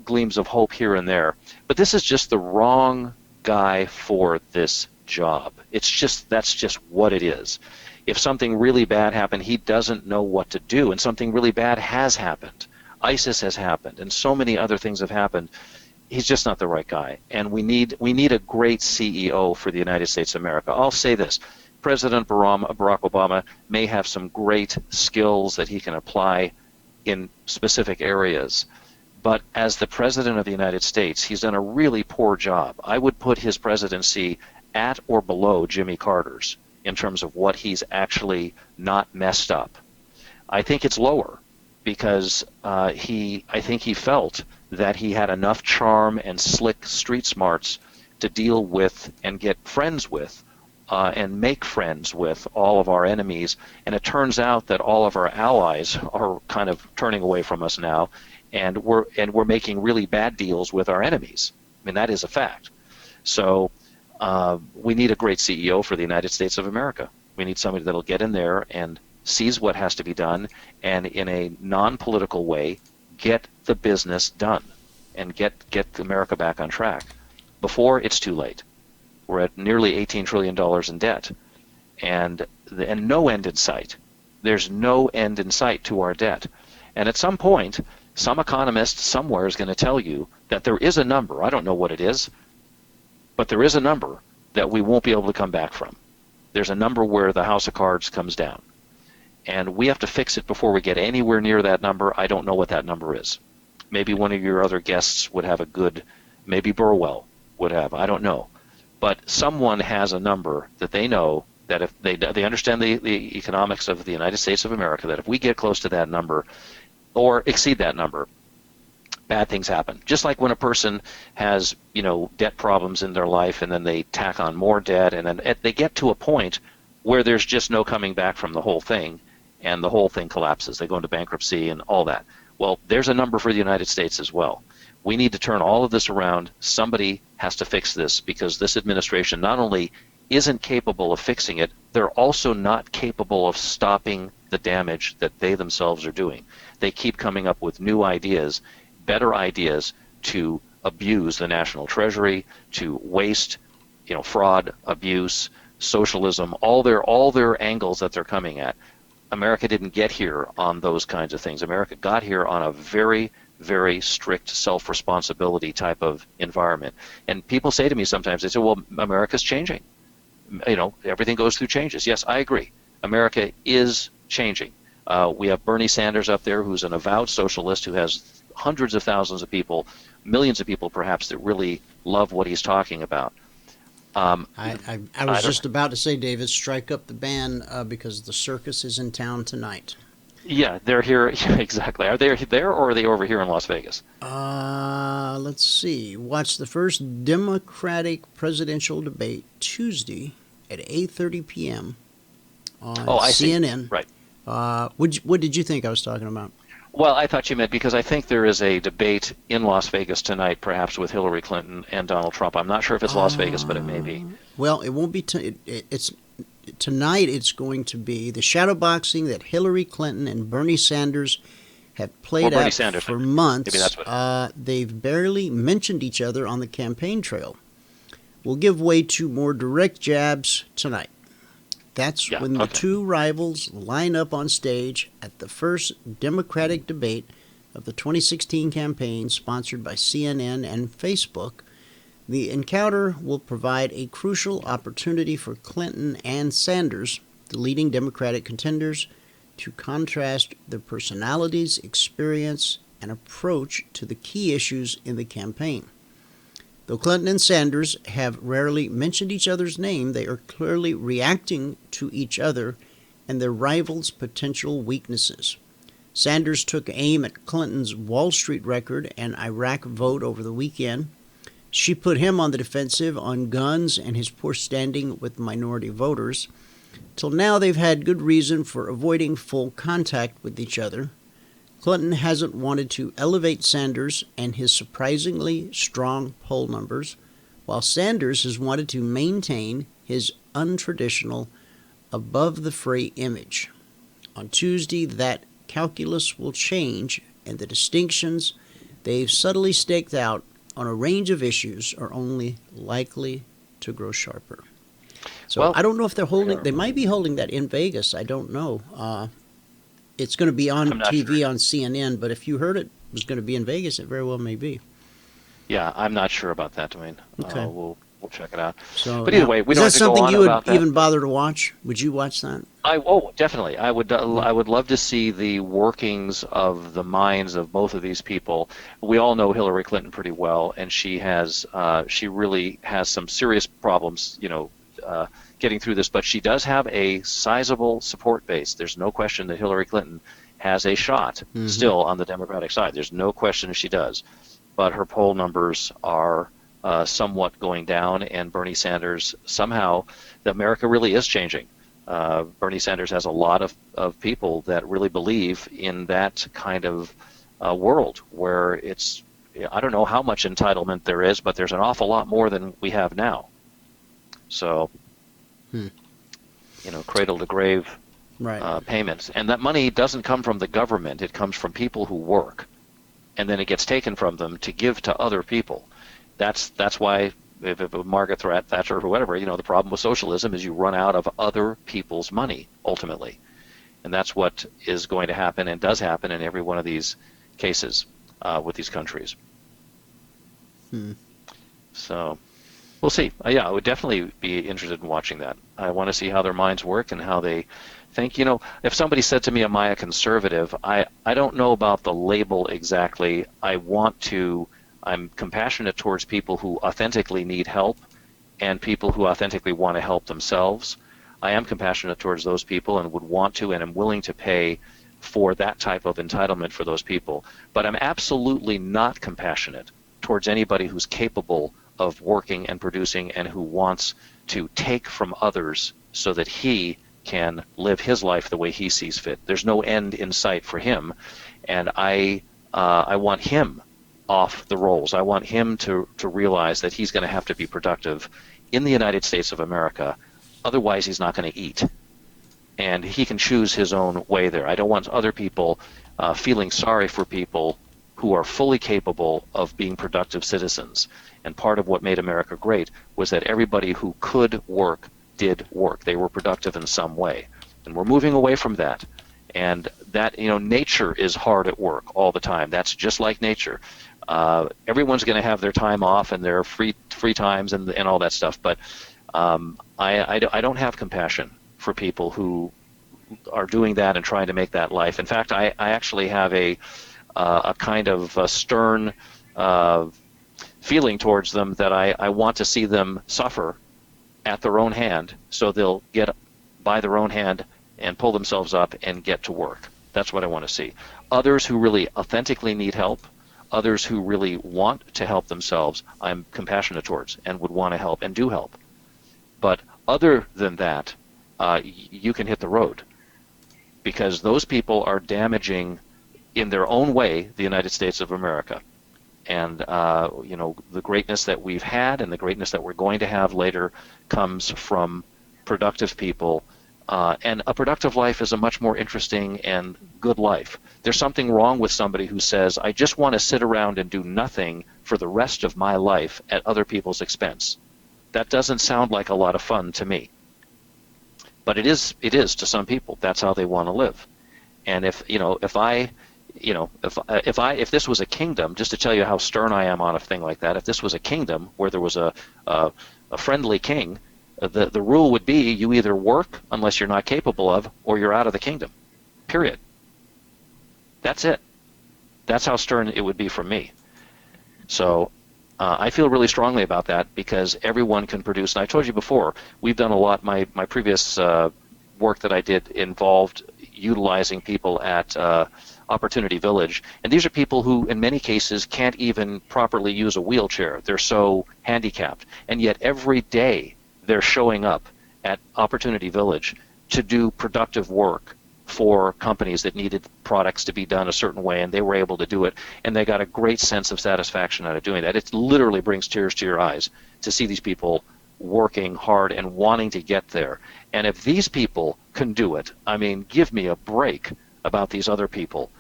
[SPEAKER 5] gleams of hope here and there. But this is just the wrong guy for this job. That's just what it is. If something really bad happened, he doesn't know what to do, and something really bad has happened. ISIS has happened, and so many other things have happened. He's just not the right guy, and we need a great CEO for the United States of America. I'll say this: President Barack Obama may have some great skills that he can apply in specific areas, but as the President of the United States, he's done a really poor job. I would put his presidency at or below Jimmy Carter's in terms of what he's actually not messed up. I think it's lower because I think he felt that he had enough charm and slick street smarts to deal with and get friends with and make friends with all of our enemies. And it turns out that all of our allies are kind of turning away from us now, and we're making really bad deals with our enemies. I mean, that is a fact. So we need a great CEO for the United States of America. We need somebody that'll get in there and sees what has to be done, and in a non-political way, get the business done and get America back on track before it's too late. We're at nearly $18 trillion in debt, and no end in sight. There's no end in sight to our debt. And at some point, some economist somewhere is going to tell you that there is a number, I don't know what it is, but there is a number that we won't be able to come back from. There's a number where the house of cards comes down. And we have to fix it before we get anywhere near that number. I don't know what that number is. Maybe one of your other guests would have maybe Burwell would have, I don't know. But someone has a number that they know that if they understand the economics of the United States of America, that if we get close to that number or exceed that number, bad things happen. Just like when a person has, debt problems in their life and then they tack on more debt and then they get to a point where there's just no coming back from the whole thing and the whole thing collapses. They go into bankruptcy and all that. Well, there's a number for the United States as well. We need to turn all of this around. Somebody has to fix this because this administration not only isn't capable of fixing it, they're also not capable of stopping the damage that they themselves are doing. They keep coming up with new ideas, better ideas to abuse the national treasury, to waste, fraud, abuse, socialism, all their angles that they're coming at. America didn't get here on those kinds of things. America got here on a very, very strict self-responsibility type of environment. And people say to me sometimes, they say, well, America's changing. Everything goes through changes. Yes, I agree. America is changing. We have Bernie Sanders up there, who's an avowed socialist, who has hundreds of thousands of people, millions of people perhaps, that really love what he's talking about.
[SPEAKER 3] I was just about to say, David, strike up the band because the circus is in town tonight.
[SPEAKER 5] Yeah, they're here. Exactly. Are they there or are they over here in Las Vegas?
[SPEAKER 3] Let's see. Watch the first Democratic presidential debate Tuesday at 8:30 p.m. on CNN.
[SPEAKER 5] Right.
[SPEAKER 3] What did you think I was talking about?
[SPEAKER 5] Well, I thought you meant because I think there is a debate in Las Vegas tonight, perhaps with Hillary Clinton and Donald Trump. I'm not sure if it's Las Vegas, but it may be.
[SPEAKER 3] Well, it won't be. It's tonight. It's going to be the shadowboxing that Hillary Clinton and Bernie Sanders have played out for months.
[SPEAKER 5] Maybe that's what.
[SPEAKER 3] They've barely mentioned each other on the campaign trail. We'll give way to more direct jabs tonight. That's
[SPEAKER 5] Yeah,
[SPEAKER 3] when the
[SPEAKER 5] okay.
[SPEAKER 3] two rivals line up on stage at the first Democratic debate of the 2016 campaign, sponsored by CNN and Facebook. The encounter will provide a crucial opportunity for Clinton and Sanders, the leading Democratic contenders, to contrast their personalities, experience, and approach to the key issues in the campaign. Though Clinton and Sanders have rarely mentioned each other's name, they are clearly reacting to each other and their rivals' potential weaknesses. Sanders took aim at Clinton's Wall Street record and Iraq vote over the weekend. She put him on the defensive on guns and his poor standing with minority voters. Till now, they've had good reason for avoiding full contact with each other. Clinton hasn't wanted to elevate Sanders and his surprisingly strong poll numbers, while Sanders has wanted to maintain his untraditional, above-the-fray image. On Tuesday, that calculus will change, and the distinctions they've subtly staked out on a range of issues are only likely to grow sharper. So
[SPEAKER 5] Well,
[SPEAKER 3] I don't know if they're holding. They might be holding that in Vegas. I don't know. It's going to be on
[SPEAKER 5] I'm not
[SPEAKER 3] TV
[SPEAKER 5] sure.
[SPEAKER 3] on CNN, but if you heard it was going to be in Vegas, it very well may be.
[SPEAKER 5] Yeah, I'm not sure about that, Dwayne.
[SPEAKER 3] Okay.
[SPEAKER 5] We'll check it out.
[SPEAKER 3] So,
[SPEAKER 5] But either
[SPEAKER 3] now,
[SPEAKER 5] way, we
[SPEAKER 3] is
[SPEAKER 5] don't
[SPEAKER 3] that
[SPEAKER 5] have to go
[SPEAKER 3] something
[SPEAKER 5] on
[SPEAKER 3] you
[SPEAKER 5] about
[SPEAKER 3] would
[SPEAKER 5] that.
[SPEAKER 3] even bother to watch? Would you watch that?
[SPEAKER 5] Definitely. I would love to see the workings of the minds of both of these people. We all know Hillary Clinton pretty well, and she really has some serious problems, getting through this. But she does have a sizable support base. There's no question that Hillary Clinton has a shot still on the Democratic side. There's no question she does. But her poll numbers are somewhat going down, and Bernie Sanders, somehow, America really is changing. Bernie Sanders has a lot of people that really believe in that kind of world where it's, I don't know how much entitlement there is, but there's an awful lot more than we have now. So, cradle to grave
[SPEAKER 3] Right.
[SPEAKER 5] payments. And that money doesn't come from the government. It comes from people who work. And then it gets taken from them to give to other people. That's why, if Margaret Thatcher or whatever, the problem with socialism is you run out of other people's money, ultimately. And that's what is going to happen and does happen in every one of these cases with these countries. So we'll see. Yeah, I would definitely be interested in watching that. I want to see how their minds work and how they think. If somebody said to me, am I a conservative? I don't know about the label exactly. I'm compassionate towards people who authentically need help and people who authentically want to help themselves. I am compassionate towards those people and would want to and am willing to pay for that type of entitlement for those people. But I'm absolutely not compassionate towards anybody who's capable of working and producing and who wants to take from others so that he can live his life the way he sees fit. There's no end in sight for him, and I want him off the rolls. I want him to realize that he's going to have to be productive in the United States of America. Otherwise, he's not going to eat. And he can choose his own way there. I don't want other people feeling sorry for people who are fully capable of being productive citizens. And part of what made America great was that everybody who could work did work. They were productive in some way. And we're moving away from that. And that, nature is hard at work all the time. That's just like nature. Everyone's going to have their time off and their free times and all that stuff. But I don't have compassion for people who are doing that and trying to make that life. In fact, I actually have a kind of a stern feeling towards them that I want to see them suffer at their own hand, so they'll get by their own hand and pull themselves up and get to work. That's what I want to see. Others who really authentically need help, others who really want to help themselves, I'm compassionate towards and would want to help and do help. But other than that, you can hit the road, because those people are damaging in their own way the United States of America. And the greatness that we've had and the greatness that we're going to have later comes from productive people. And a productive life is a much more interesting and good life. There's something wrong with somebody who says, I just want to sit around and do nothing for the rest of my life at other people's expense. That doesn't sound like a lot of fun to me. But it is to some people. That's how they want to live. And if this was a kingdom, just to tell you how stern I am on a thing like that, if this was a kingdom where there was a friendly king, the rule would be you either work unless you're not capable of, or you're out of the kingdom. Period. That's it. That's how stern it would be from me. So I feel really strongly about that because everyone can produce. And I told you before, we've done a lot. My previous work that I did involved utilizing people at Opportunity Village. And these are people who, in many cases, can't even properly use a wheelchair. They're so handicapped. And yet every day they're showing up at Opportunity Village to do productive work for companies that needed products to be done a certain way, and they were able to do it, and they got a great sense of satisfaction out of doing that. It literally brings tears to your eyes to see these people working hard and wanting to get there. And if these people can do it, I mean, give me a break about these other people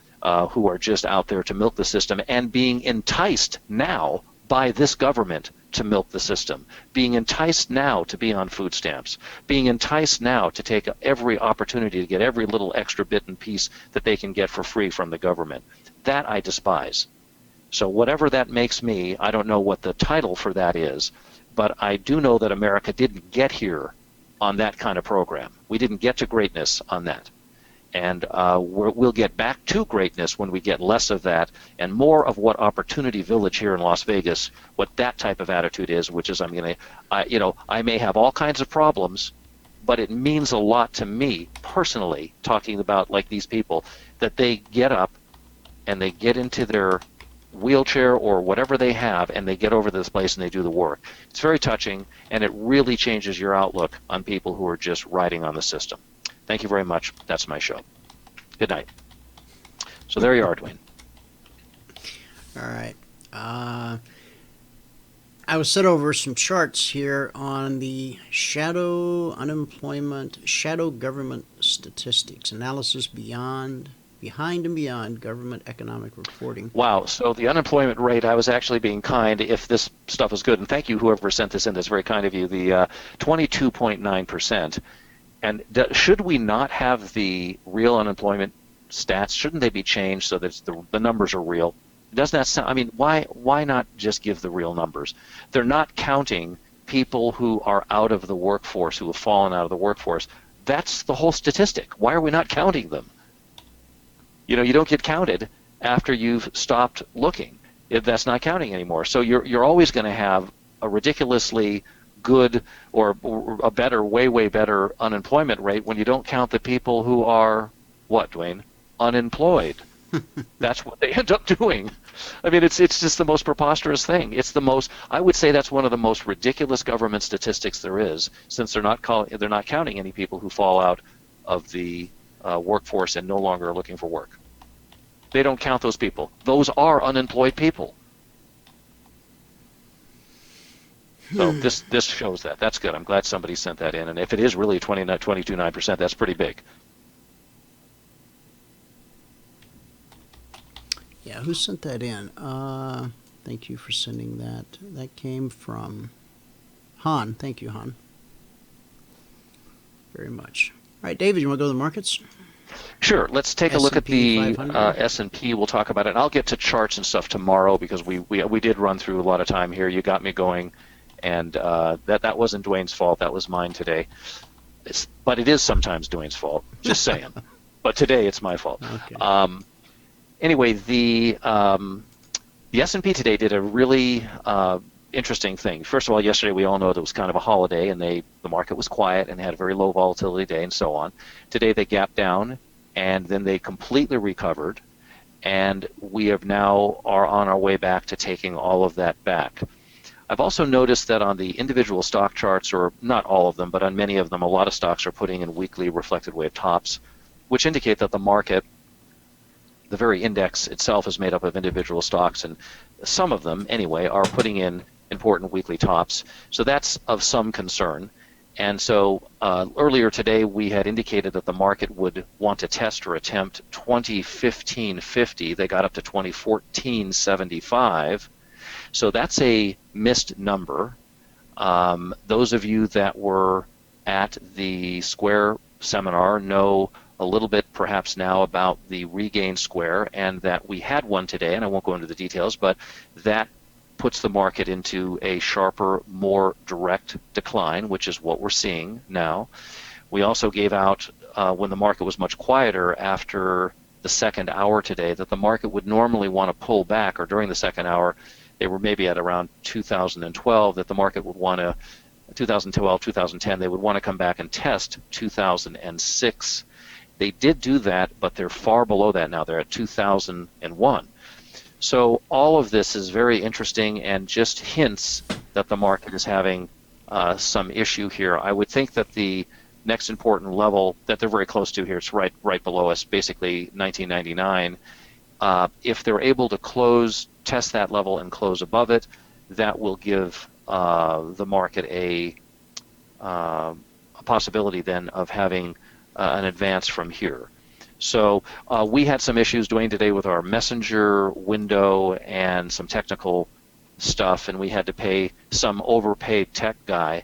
[SPEAKER 5] who are just out there to milk the system and being enticed now by this government to milk the system, being enticed now to be on food stamps, being enticed now to take every opportunity to get every little extra bit and piece that they can get for free from the government. That I despise. So whatever that makes me, I don't know what the title for that is, but I do know that America didn't get here on that kind of program. We didn't get to greatness on that. And we'll get back to greatness when we get less of that and more of what Opportunity Village here in Las Vegas, what that type of attitude is, which is I may have all kinds of problems, but it means a lot to me personally, talking about like these people, that they get up and they get into their wheelchair or whatever they have and they get over to this place and they do the work. It's very touching, and it really changes your outlook on people who are just riding on the system. Thank you very much. That's my show. Good night. So there you are, Dwayne.
[SPEAKER 3] All right. I was set over some charts here on the shadow unemployment, shadow government statistics, analysis behind and beyond government economic reporting.
[SPEAKER 5] Wow. So the unemployment rate, I was actually being kind if this stuff is good. And thank you, whoever sent this in. That's very kind of you. The 22.9%. And should we not have the real unemployment stats? Shouldn't they be changed so that the numbers are real? Doesn't that sound? I mean, why not just give the real numbers? They're not counting people who are out of the workforce, who have fallen out of the workforce. That's the whole statistic. Why are we not counting them? You don't get counted after you've stopped looking. That's not counting anymore. So you're always going to have a ridiculously good or a better, way better unemployment rate when you don't count the people who are, what, Dwayne? Unemployed. That's what they end up doing. I mean, it's just the most preposterous thing. I would say that's one of the most ridiculous government statistics there is, since they're not counting any people who fall out of the workforce and no longer are looking for work. They don't count those people. Those are unemployed people. So this shows that. That's good. I'm glad somebody sent that in. And if it is really 22.9%, that's pretty big.
[SPEAKER 3] Yeah, who sent that in? Thank you for sending that. That came from Han. Thank you, Han. Very much. All right, David, you want to go to the markets?
[SPEAKER 5] Sure. Let's take a look at the
[SPEAKER 3] 500.
[SPEAKER 5] S&P. We'll talk about it. And I'll get to charts and stuff tomorrow because we did run through a lot of time here. You got me going. And that wasn't Dwayne's fault. That was mine today. But it is sometimes Dwayne's fault. Just saying. But today it's my fault. Okay. Anyway, the S&P today did a really interesting thing. First of all, yesterday we all know that it was kind of a holiday, and the market was quiet and had a very low volatility day and so on. Today they gapped down, and then they completely recovered, and we have now are on our way back to taking all of that back. I've also noticed that on the individual stock charts, or not all of them, but on many of them, a lot of stocks are putting in weekly reflected wave tops, which indicate that the market, the very index itself, is made up of individual stocks, and some of them, anyway, are putting in important weekly tops. So that's of some concern. And so earlier today, we had indicated that the market would want to test or attempt 2015.50. They got up to 2014.75. So that's a missed number. Those of you that were at the Square seminar know a little bit perhaps now about the regain square, and that we had one today, and I won't go into the details, but that puts the market into a sharper, more direct decline, which is what we're seeing now. We also gave out, when the market was much quieter after the second hour today, that the market would normally want to pull back, or during the second hour, they were maybe at around 2012, that the market would want to, 2012, 2010, they would want to come back and test 2006. They did do that, but they're far below that now. They're at 2001. So all of this is very interesting and just hints that the market is having some issue here. I would think that the next important level that they're very close to here, it's right below us, basically 1999. If they're able to test that level and close above it, that will give the market a possibility then of having an advance from here. So we had some issues, Dwayne, today with our messenger window and some technical stuff, and we had to pay some overpaid tech guy.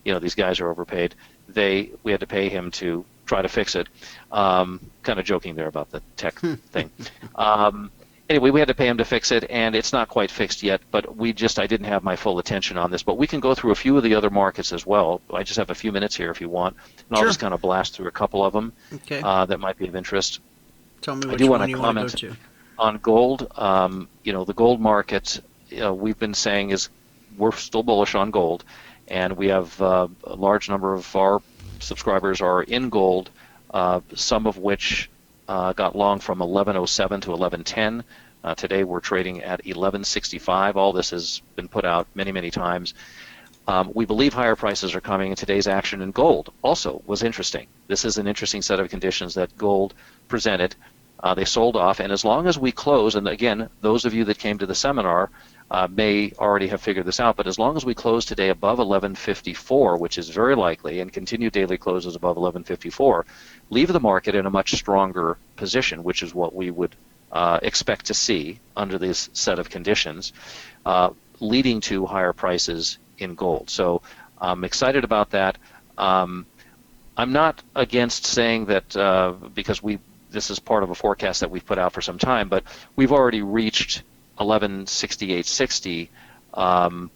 [SPEAKER 5] You know, these guys are overpaid. We had to pay him to try to fix it. Kind of joking there about the tech thing. Anyway, we had to pay him to fix it, and it's not quite fixed yet, but I didn't have my full attention on this. But we can go through a few of the other markets as well. I just have a few minutes here if you want, and I'll just kind of blast through a couple of them that might be of interest.
[SPEAKER 3] Tell me which one you want to go to.
[SPEAKER 5] On gold. The gold market, we've been saying we're still bullish on gold, and we have a large number of our subscribers are in gold, some of which got long from 1107 to 1110. Today we're trading at 1165. All this has been put out many, many times. We believe higher prices are coming, and today's action in gold also was interesting. This is an interesting set of conditions that gold presented. They sold off, and as long as we close, and again, those of you that came to the seminar may already have figured this out, but as long as we close today above 1154, which is very likely, and continue daily closes above 1154, leave the market in a much stronger position, which is what we would expect to see under this set of conditions, leading to higher prices in gold. So I'm excited about that. I'm not against saying that because this is part of a forecast that we've put out for some time, but we've already reached 1168.60.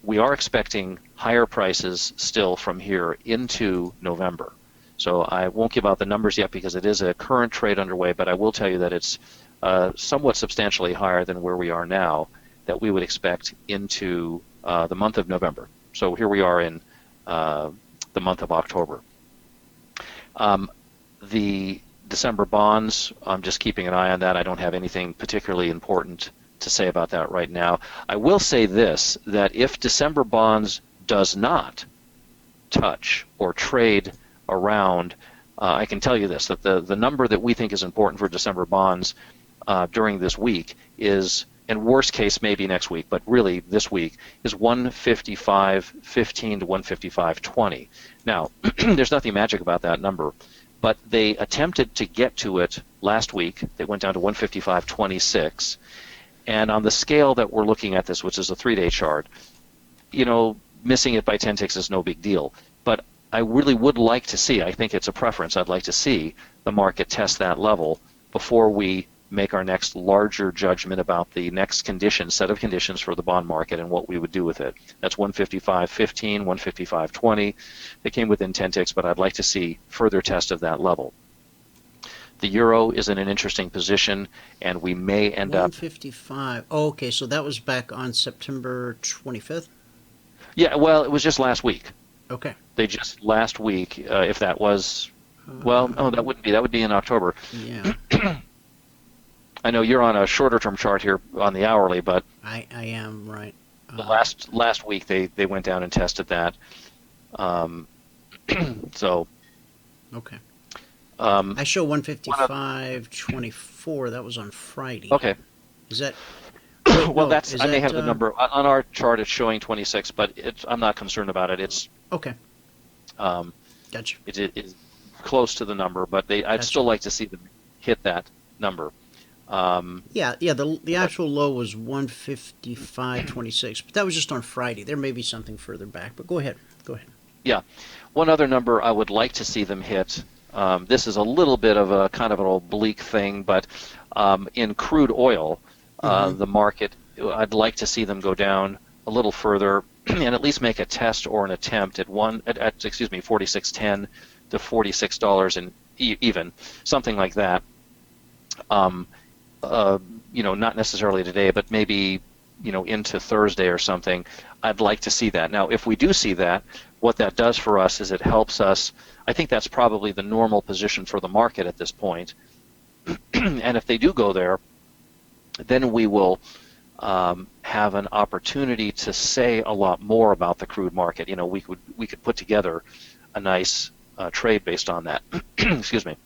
[SPEAKER 5] We are expecting higher prices still from here into November. So I won't give out the numbers yet because it is a current trade underway, but I will tell you that it's somewhat substantially higher than where we are now that we would expect into the month of November. So here we are in the month of October. The December bonds, I'm just keeping an eye on that. I don't have anything particularly important to say about that right now. I will say this, that if December bonds does not touch or trade around, I can tell you this, that the number that we think is important for December bonds during this week is, in worst case maybe next week, but really this week, is 155.15 to 155.20. Now, there's nothing magic about that number, but they attempted to get to it last week. They went down to 155.26. And on the scale that we're looking at this, which is a 3-day chart, missing it by 10 ticks is no big deal. But I really would like to see, I think it's a preference, I'd like to see the market test that level before we make our next larger judgment about the next set of conditions for the bond market and what we would do with it. That's 155.15, 155.20. They came within 10 ticks, but I'd like to see further test of that level. The euro is in an interesting position, and we may end up...
[SPEAKER 3] 155. Oh, okay, so that was back on September 25th?
[SPEAKER 5] Yeah, well, it was just last week.
[SPEAKER 3] Okay.
[SPEAKER 5] They just last week, if that was... Well, no, that wouldn't be. That would be in October.
[SPEAKER 3] Yeah.
[SPEAKER 5] I know you're on a shorter-term chart here on the hourly, but...
[SPEAKER 3] I am, right.
[SPEAKER 5] The last week they went down and tested that. So...
[SPEAKER 3] Okay. I show 155.24. That was on Friday.
[SPEAKER 5] Okay.
[SPEAKER 3] Is that...
[SPEAKER 5] Well, I may have the number. On our chart, it's showing 26, but I'm not concerned about it. It's...
[SPEAKER 3] Okay. Gotcha.
[SPEAKER 5] It's close to the number, but I'd still like to see them hit that number.
[SPEAKER 3] The actual low was 155.26, but that was just on Friday. There may be something further back, but go ahead.
[SPEAKER 5] Yeah. One other number I would like to see them hit. This is a little bit of a kind of an oblique thing, but in crude oil, the market, I'd like to see them go down a little further and at least make a test or an attempt at 46.10 to $46 and even something like that. Not necessarily today, but maybe into Thursday or something. I'd like to see that. Now, if we do see that, what that does for us is it helps us. I think that's probably the normal position for the market at this point. And if they do go there, then we will have an opportunity to say a lot more about the crude market. We could put together a nice trade based on that. Excuse me.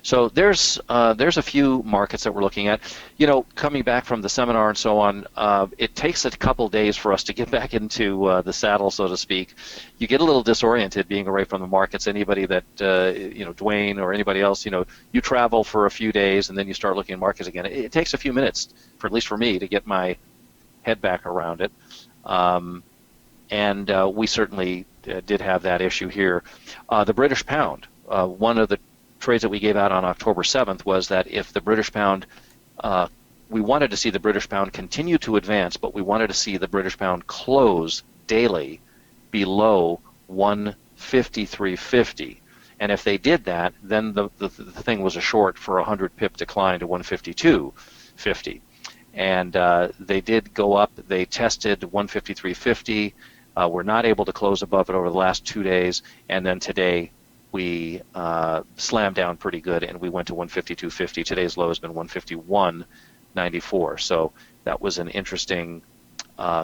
[SPEAKER 5] So there's a few markets that we're looking at. Coming back from the seminar and so on, it takes a couple days for us to get back into the saddle, so to speak. You get a little disoriented being away from the markets. Anybody that Dwayne or anybody else, you travel for a few days and then you start looking at markets again. It takes a few minutes, at least for me, to get my head back around it. And we certainly did have that issue here. The British pound, one of the trades that we gave out on October 7th was that if the British pound, we wanted to see the British pound continue to advance, but we wanted to see the British pound close daily below 153.50. And if they did that, then the thing was a short for a 100 pip decline to 152.50. And they did go up. They tested 153.50. Were not able to close above it over the last 2 days, and then today we slammed down pretty good, and we went to 152.50. Today's low has been 151.94. So that was an interesting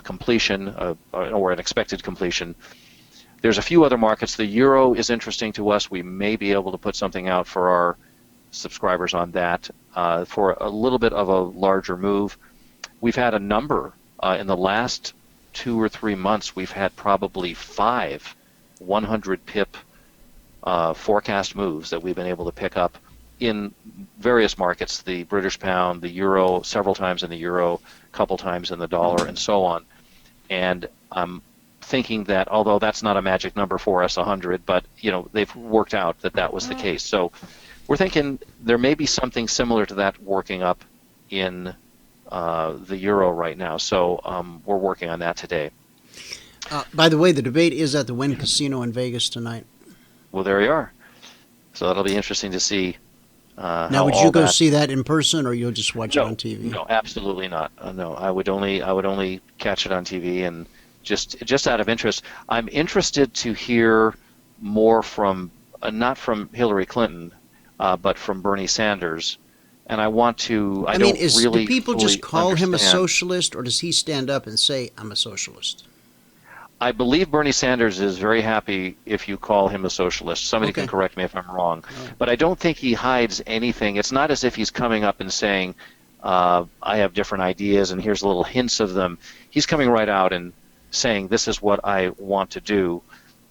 [SPEAKER 5] completion, or an expected completion. There's a few other markets. The euro is interesting to us. We may be able to put something out for our subscribers on that for a little bit of a larger move. We've had a number in the last 2 or 3 months. We've had probably 5 100 pip forecast moves that we've been able to pick up in various markets, the British pound, the euro, several times in the euro, a couple times in the dollar, and so on. And I'm thinking that, although that's not a magic number for us, 100, but they've worked out that was the case. So we're thinking there may be something similar to that working up in the euro right now. So we're working on that today.
[SPEAKER 3] By the way, the debate is at the Wynn Casino in Vegas tonight.
[SPEAKER 5] Well, there you are. So that'll be interesting to see.
[SPEAKER 3] Now, would you go see that in person, or you'll just watch it on TV?
[SPEAKER 5] No, absolutely not. No, I would only catch it on TV, and just out of interest, I'm interested to hear more from not from Hillary Clinton, but from Bernie Sanders. And I want to. Do
[SPEAKER 3] people just call him a socialist, or does he stand up and say, "I'm a socialist"?
[SPEAKER 5] I believe Bernie Sanders is very happy if you call him a socialist. Somebody can correct me if I'm wrong. But I don't think he hides anything. It's not as if he's coming up and saying, I have different ideas and here's little hints of them. He's coming right out and saying, this is what I want to do.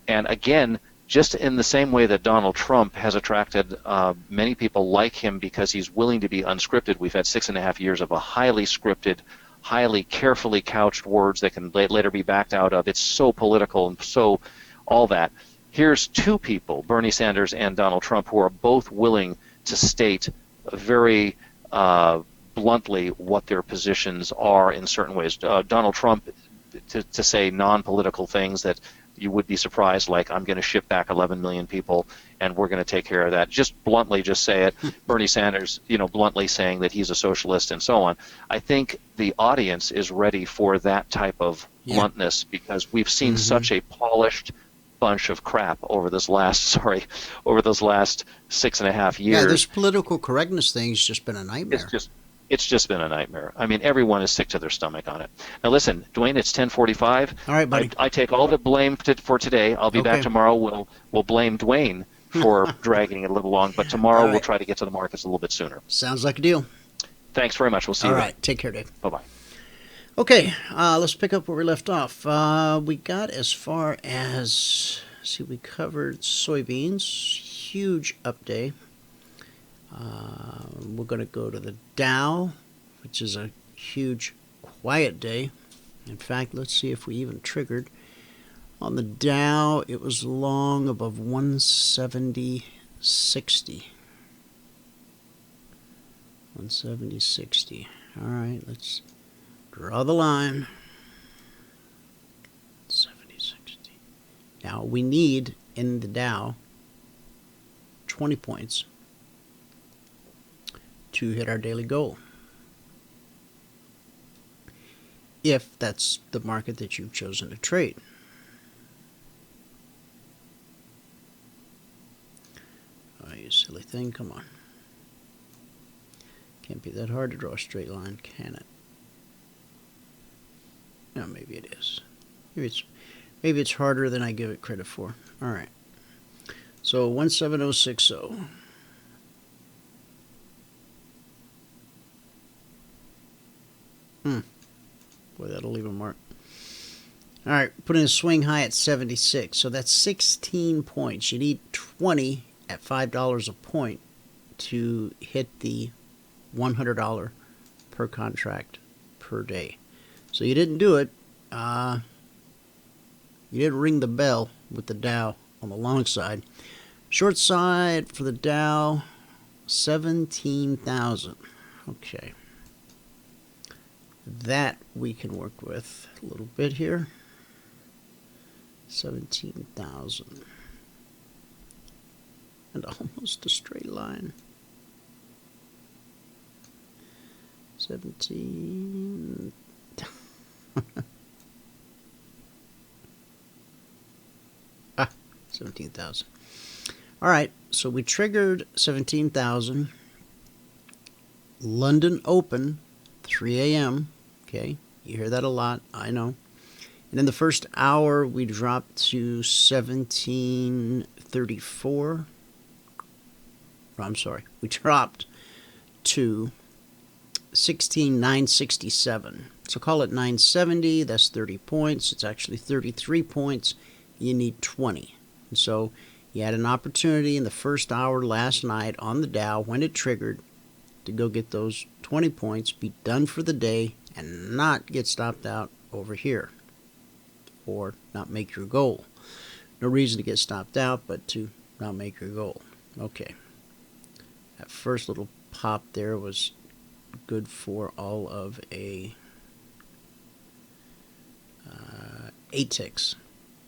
[SPEAKER 5] And again, just in the same way that Donald Trump has attracted many people like him because he's willing to be unscripted. We've had 6.5 years of a highly scripted, highly carefully couched words that can later be backed out of. It's so political and so all that. Here's two people, Bernie Sanders and Donald Trump, who are both willing to state very bluntly what their positions are in certain ways. Donald Trump to say non-political things that you would be surprised, like I'm going to ship back 11 million people and we're going to take care of that. Just bluntly, just say it. Bernie Sanders, bluntly saying that he's a socialist and so on. I think the audience is ready for that type of bluntness because we've seen such a polished bunch of crap over those last 6.5 years.
[SPEAKER 3] Yeah, this political correctness thing's just been a nightmare.
[SPEAKER 5] It's just been a nightmare. I mean, everyone is sick to their stomach on it. Now, listen, Dwayne, it's 10:45.
[SPEAKER 3] All right, buddy.
[SPEAKER 5] I take all the blame for today. I'll be back tomorrow. We'll blame Dwayne for dragging it a little long, but tomorrow we'll try to get to the markets a little bit sooner.
[SPEAKER 3] Sounds like a deal.
[SPEAKER 5] Thanks very much. We'll see you.
[SPEAKER 3] All right. Take care, Dave.
[SPEAKER 5] Bye-bye.
[SPEAKER 3] Okay, let's pick up where we left off. We got as far as, we covered soybeans. Huge up day. We're going to go to the Dow, which is a huge quiet day. In fact, let's see if we even triggered. On the Dow, it was long above 170.60. 170.60. All right, let's draw the line. 70.60. Now we need in the Dow 20 points to hit our daily goal. If that's the market that you've chosen to trade. Oh, you silly thing, come on. Can't be that hard to draw a straight line, can it? No, maybe it is. Maybe it's harder than I give it credit for. All right. So 170.60. Boy, that'll leave a mark. All right, put in a swing high at 76. So that's 16 points. You need 20 at $5 a point to hit the $100 per contract per day. So you didn't do it. You didn't ring the bell with the Dow on the long side. Short side for the Dow, 17,000. Okay. That we can work with a little bit here. 17,000. And almost a straight line. 17. 17,000. All right, so we triggered 17,000. London open, 3 a.m. Okay, you hear that a lot, I know. And in the first hour, we dropped to 1734. I'm sorry, we dropped to 16,967. So call it 970. That's 30 points. It's actually 33 points. You need 20. And so you had an opportunity in the first hour last night on the Dow when it triggered to go get those 20 points, be done for the day, and not get stopped out over here or not make your goal. No reason to get stopped out, but to not make your goal. Okay. That first little pop there was good for all of 8 ticks.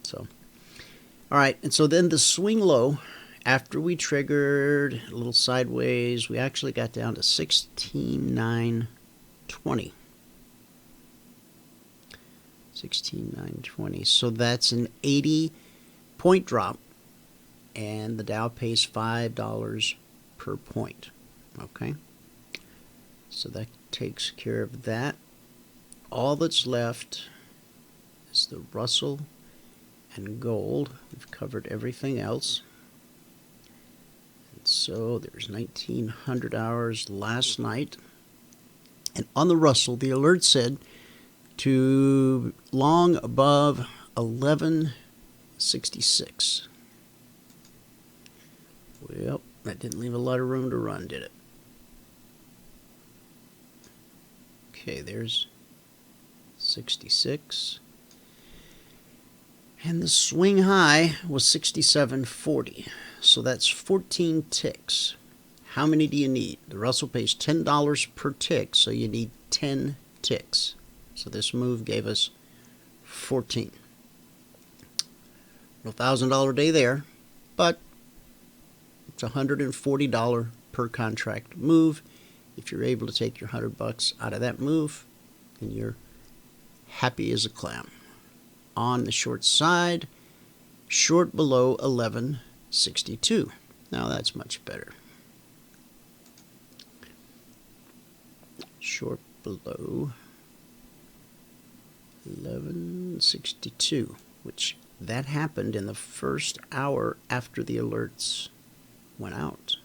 [SPEAKER 3] So, all right, and so then the swing low, after we triggered a little sideways, we actually got down to 16,920. 16,920. So that's an 80-point drop, and the Dow pays $5 per point. Okay, so that takes care of that. All that's left is the Russell and gold. We've covered everything else. And so there's 1,900 hours last night. And on the Russell, the alert said to long above 1166. Well, that didn't leave a lot of room to run, did it? Okay, there's 66. And the swing high was 67.40. So that's 14 ticks. How many do you need? The Russell pays $10 per tick, so you need 10 ticks. So this move gave us 14. No $1,000 day there, but it's $140 per contract move. If you're able to take your $100 out of that move, then you're happy as a clam. On the short side, short below 1162. Now that's much better. Short below 1162, which that happened in the first hour after the alerts went out.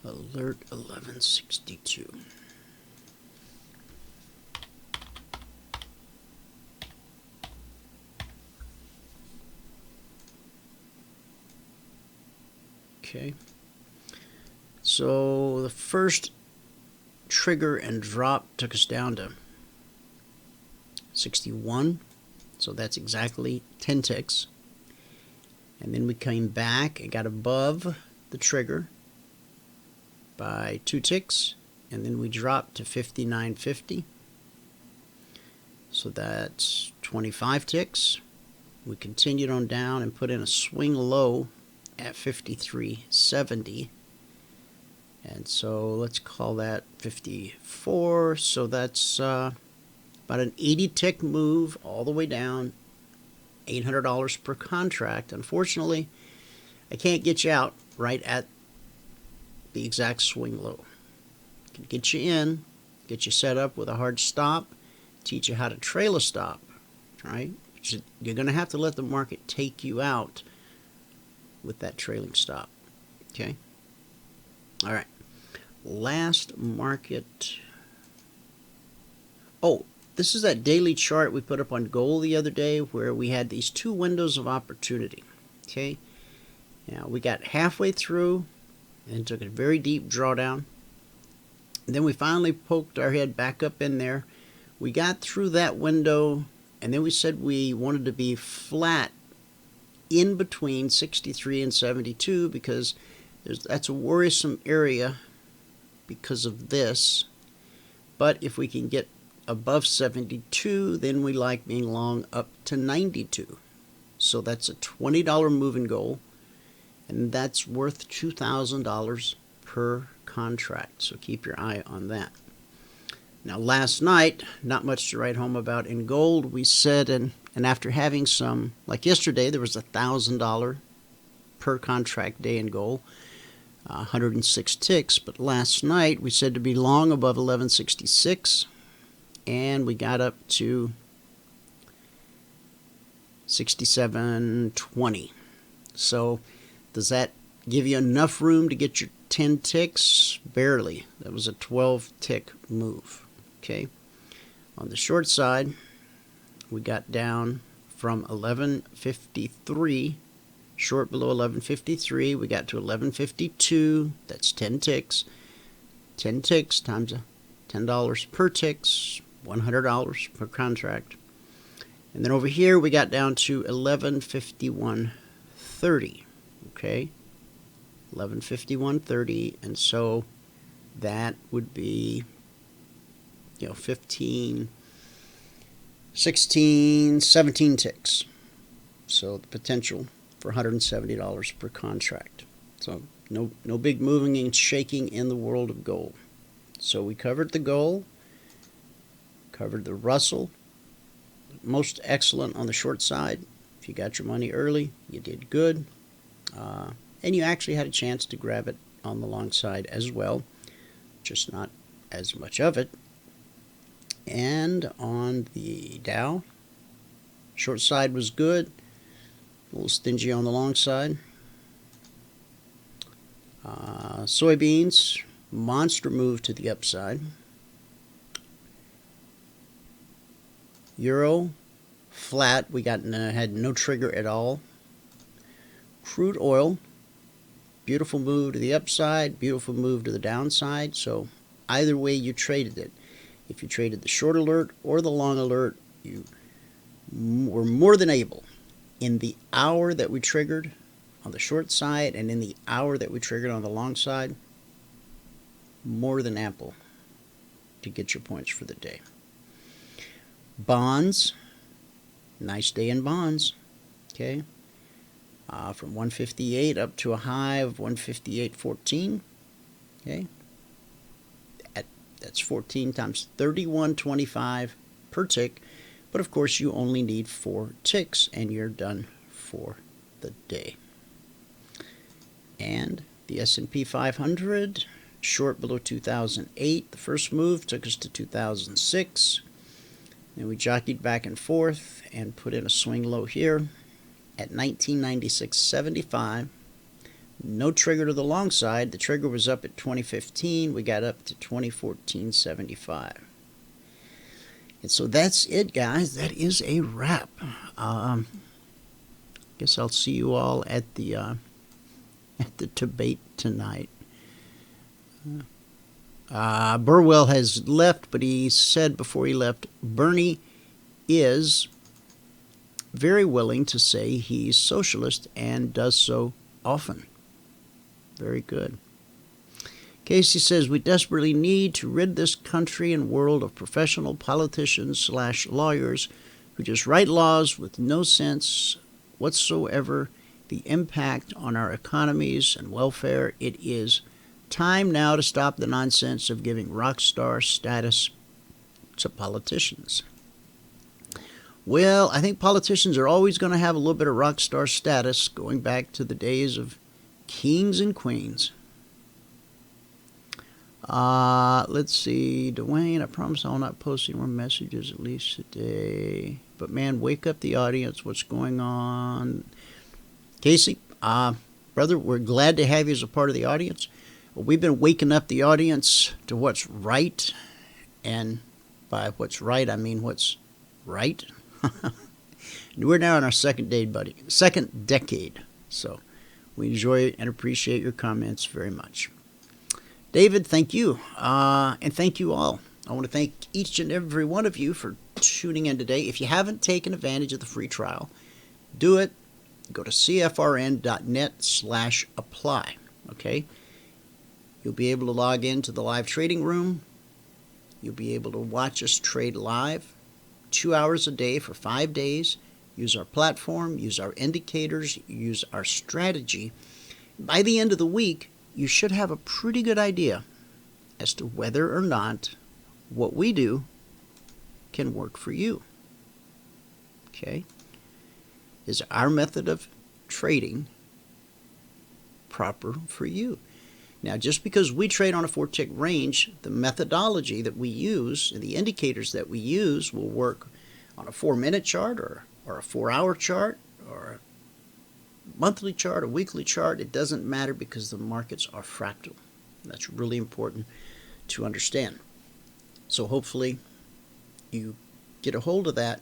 [SPEAKER 3] Alert 1162. Okay. So the first trigger and drop took us down to 61. So that's exactly 10 ticks. And then we came back and got above the trigger by 2 ticks, and then we dropped to 59.50. So that's 25 ticks. We continued on down and put in a swing low at 53.70. And so let's call that 54. So that's about an 80 tick move all the way down, $800 per contract. Unfortunately, I can't get you out right at the exact swing low. I can get you in, get you set up with a hard stop, teach you how to trail a stop, right? You're going to have to let the market take you out with that trailing stop, okay? All right. Last market. Oh, this is that daily chart we put up on gold the other day where we had these 2 windows of opportunity, okay? Now, we got halfway through and took a very deep drawdown. And then we finally poked our head back up in there. We got through that window, and then we said we wanted to be flat in between 63 and 72 because that's a worrisome area because of this. But if we can get above 72, then we like being long up to 92. So that's a $20 moving goal, and that's worth $2,000 per contract. So keep your eye on that. Now, last night, not much to write home about in gold. We said, and after having some, like yesterday, there was $1,000 per contract day in gold, 106 ticks. But last night, we said to be long above 1166, and we got up to 67.20. So does that give you enough room to get your 10 ticks? Barely. That was a 12 tick move. Okay. On the short side, we got down from 1153, short below 1153. We got to 1152. That's 10 ticks. 10 ticks times $10 per ticks, $100 per contract. And then over here, we got down to 1151.30. Okay. 1151.30, and so that would be 15, 16, 17 ticks. So the potential for $170 per contract. So no big moving and shaking in the world of gold. So we covered the gold, covered the Russell. Most excellent on the short side. If you got your money early, you did good. And you actually had a chance to grab it on the long side as well, just not as much of it. And on the Dow, short side was good, a little stingy on the long side. Soybeans, monster move to the upside. Euro, flat, we had no trigger at all. Crude oil, beautiful move to the upside, beautiful move to the downside. So either way you traded it. If you traded the short alert or the long alert, you were more than able in the hour that we triggered on the short side and in the hour that we triggered on the long side, more than ample to get your points for the day. Bonds, nice day in bonds, okay? From 158 up to a high of 158.14, okay? That's 14 times 31.25 per tick, but of course you only need 4 ticks and you're done for the day. And the S&P 500, short below 2008. The first move took us to 2006. Then we jockeyed back and forth and put in a swing low here at 1996.75. No trigger to the long side. The trigger was up at 2015. We got up to 2014.75. And so that's it, guys. That is a wrap. Guess I'll see you all at the debate tonight. Burwell has left, but he said before he left, Bernie, is very willing to say he's socialist and does so often. Very good. Casey says, we desperately need to rid this country and world of professional politicians / lawyers who just write laws with no sense whatsoever the impact on our economies and welfare. It is time now to stop the nonsense of giving rock star status to politicians. Well, I think politicians are always going to have a little bit of rock star status going back to the days of kings and queens. Let's see. Dwayne, I promise I'll not post any more messages at least today. But man, wake up the audience. What's going on? Casey, brother, we're glad to have you as a part of the audience. Well, we've been waking up the audience to what's right. And by what's right, I mean what's right. We're now in our second decade. So we enjoy and appreciate your comments very much. David, thank you. And thank you all. I want to thank each and every one of you for tuning in today. If you haven't taken advantage of the free trial, do it. Go to cfrn.net/apply. Okay? You'll be able to log into the live trading room. You'll be able to watch us trade live 2 hours a day for 5 days. Use our platform, use our indicators, use our strategy. By the end of the week, you should have a pretty good idea as to whether or not what we do can work for you. Okay? Is our method of trading proper for you? Now, just because we trade on a 4-tick range, the methodology that we use and the indicators that we use will work on a 4-minute chart or a 4-hour chart or a monthly chart, a weekly chart. It doesn't matter because the markets are fractal. That's really important to understand. So hopefully you get a hold of that.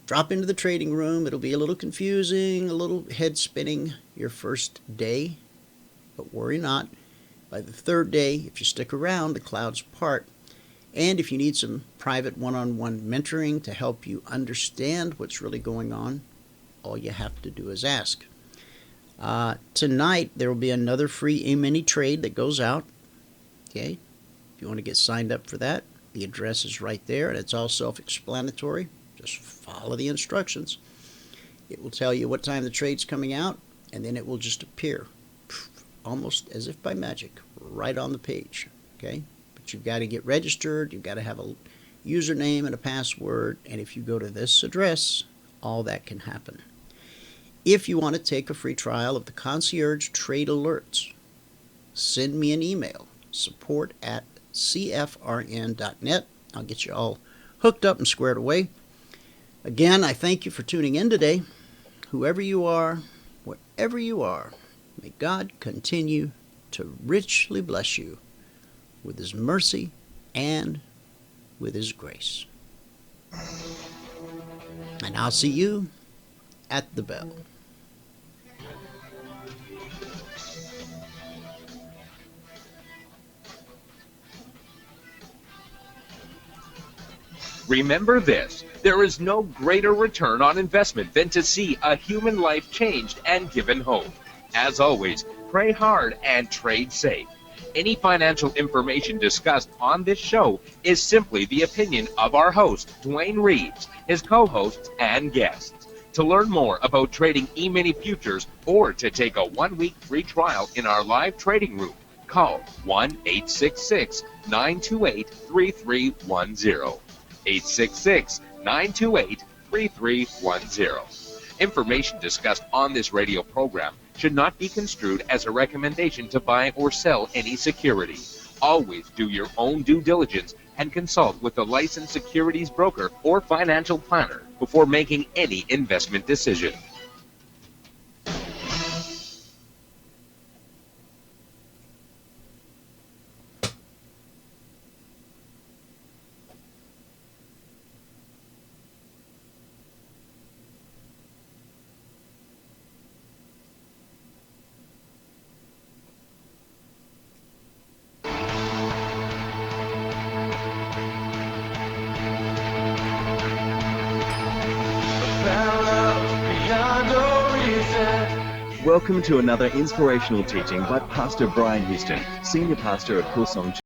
[SPEAKER 3] Drop into the trading room. It'll be a little confusing, a little head spinning your first day. But worry not. By the third day, if you stick around, the clouds part. And if you need some private one-on-one mentoring to help you understand what's really going on, all you have to do is ask. Tonight, there will be another free Emini trade that goes out. Okay? If you want to get signed up for that, the address is right there, and it's all self-explanatory. Just follow the instructions. It will tell you what time the trade's coming out, and then it will just appear, almost as if by magic, right on the page. Okay? But you've got to get registered. You've got to have a username and a password. And if you go to this address, all that can happen. If you want to take a free trial of the Concierge Trade Alerts, send me an email, support@cfrn.net. I'll get you all hooked up and squared away. Again, I thank you for tuning in today. Whoever you are, wherever you are, may God continue to richly bless you with His mercy and with His grace. And I'll see you at the bell.
[SPEAKER 2] Remember this, there is no greater return on investment than to see a human life changed and given hope. As always, pray hard and trade safe. Any financial information discussed on this show is simply the opinion of our host, Dwayne Reeves, his co-hosts, and guests. To learn more about trading Emini Futures or to take a 1-week free trial in our live trading room, call 1-866-928-3310. 866-928-3310. Information discussed on this radio program should not be construed as a recommendation to buy or sell any security. Always do your own due diligence and consult with a licensed securities broker or financial planner before making any investment decision.
[SPEAKER 6] Welcome to another inspirational teaching by Pastor Brian Houston, Senior Pastor of Hillsong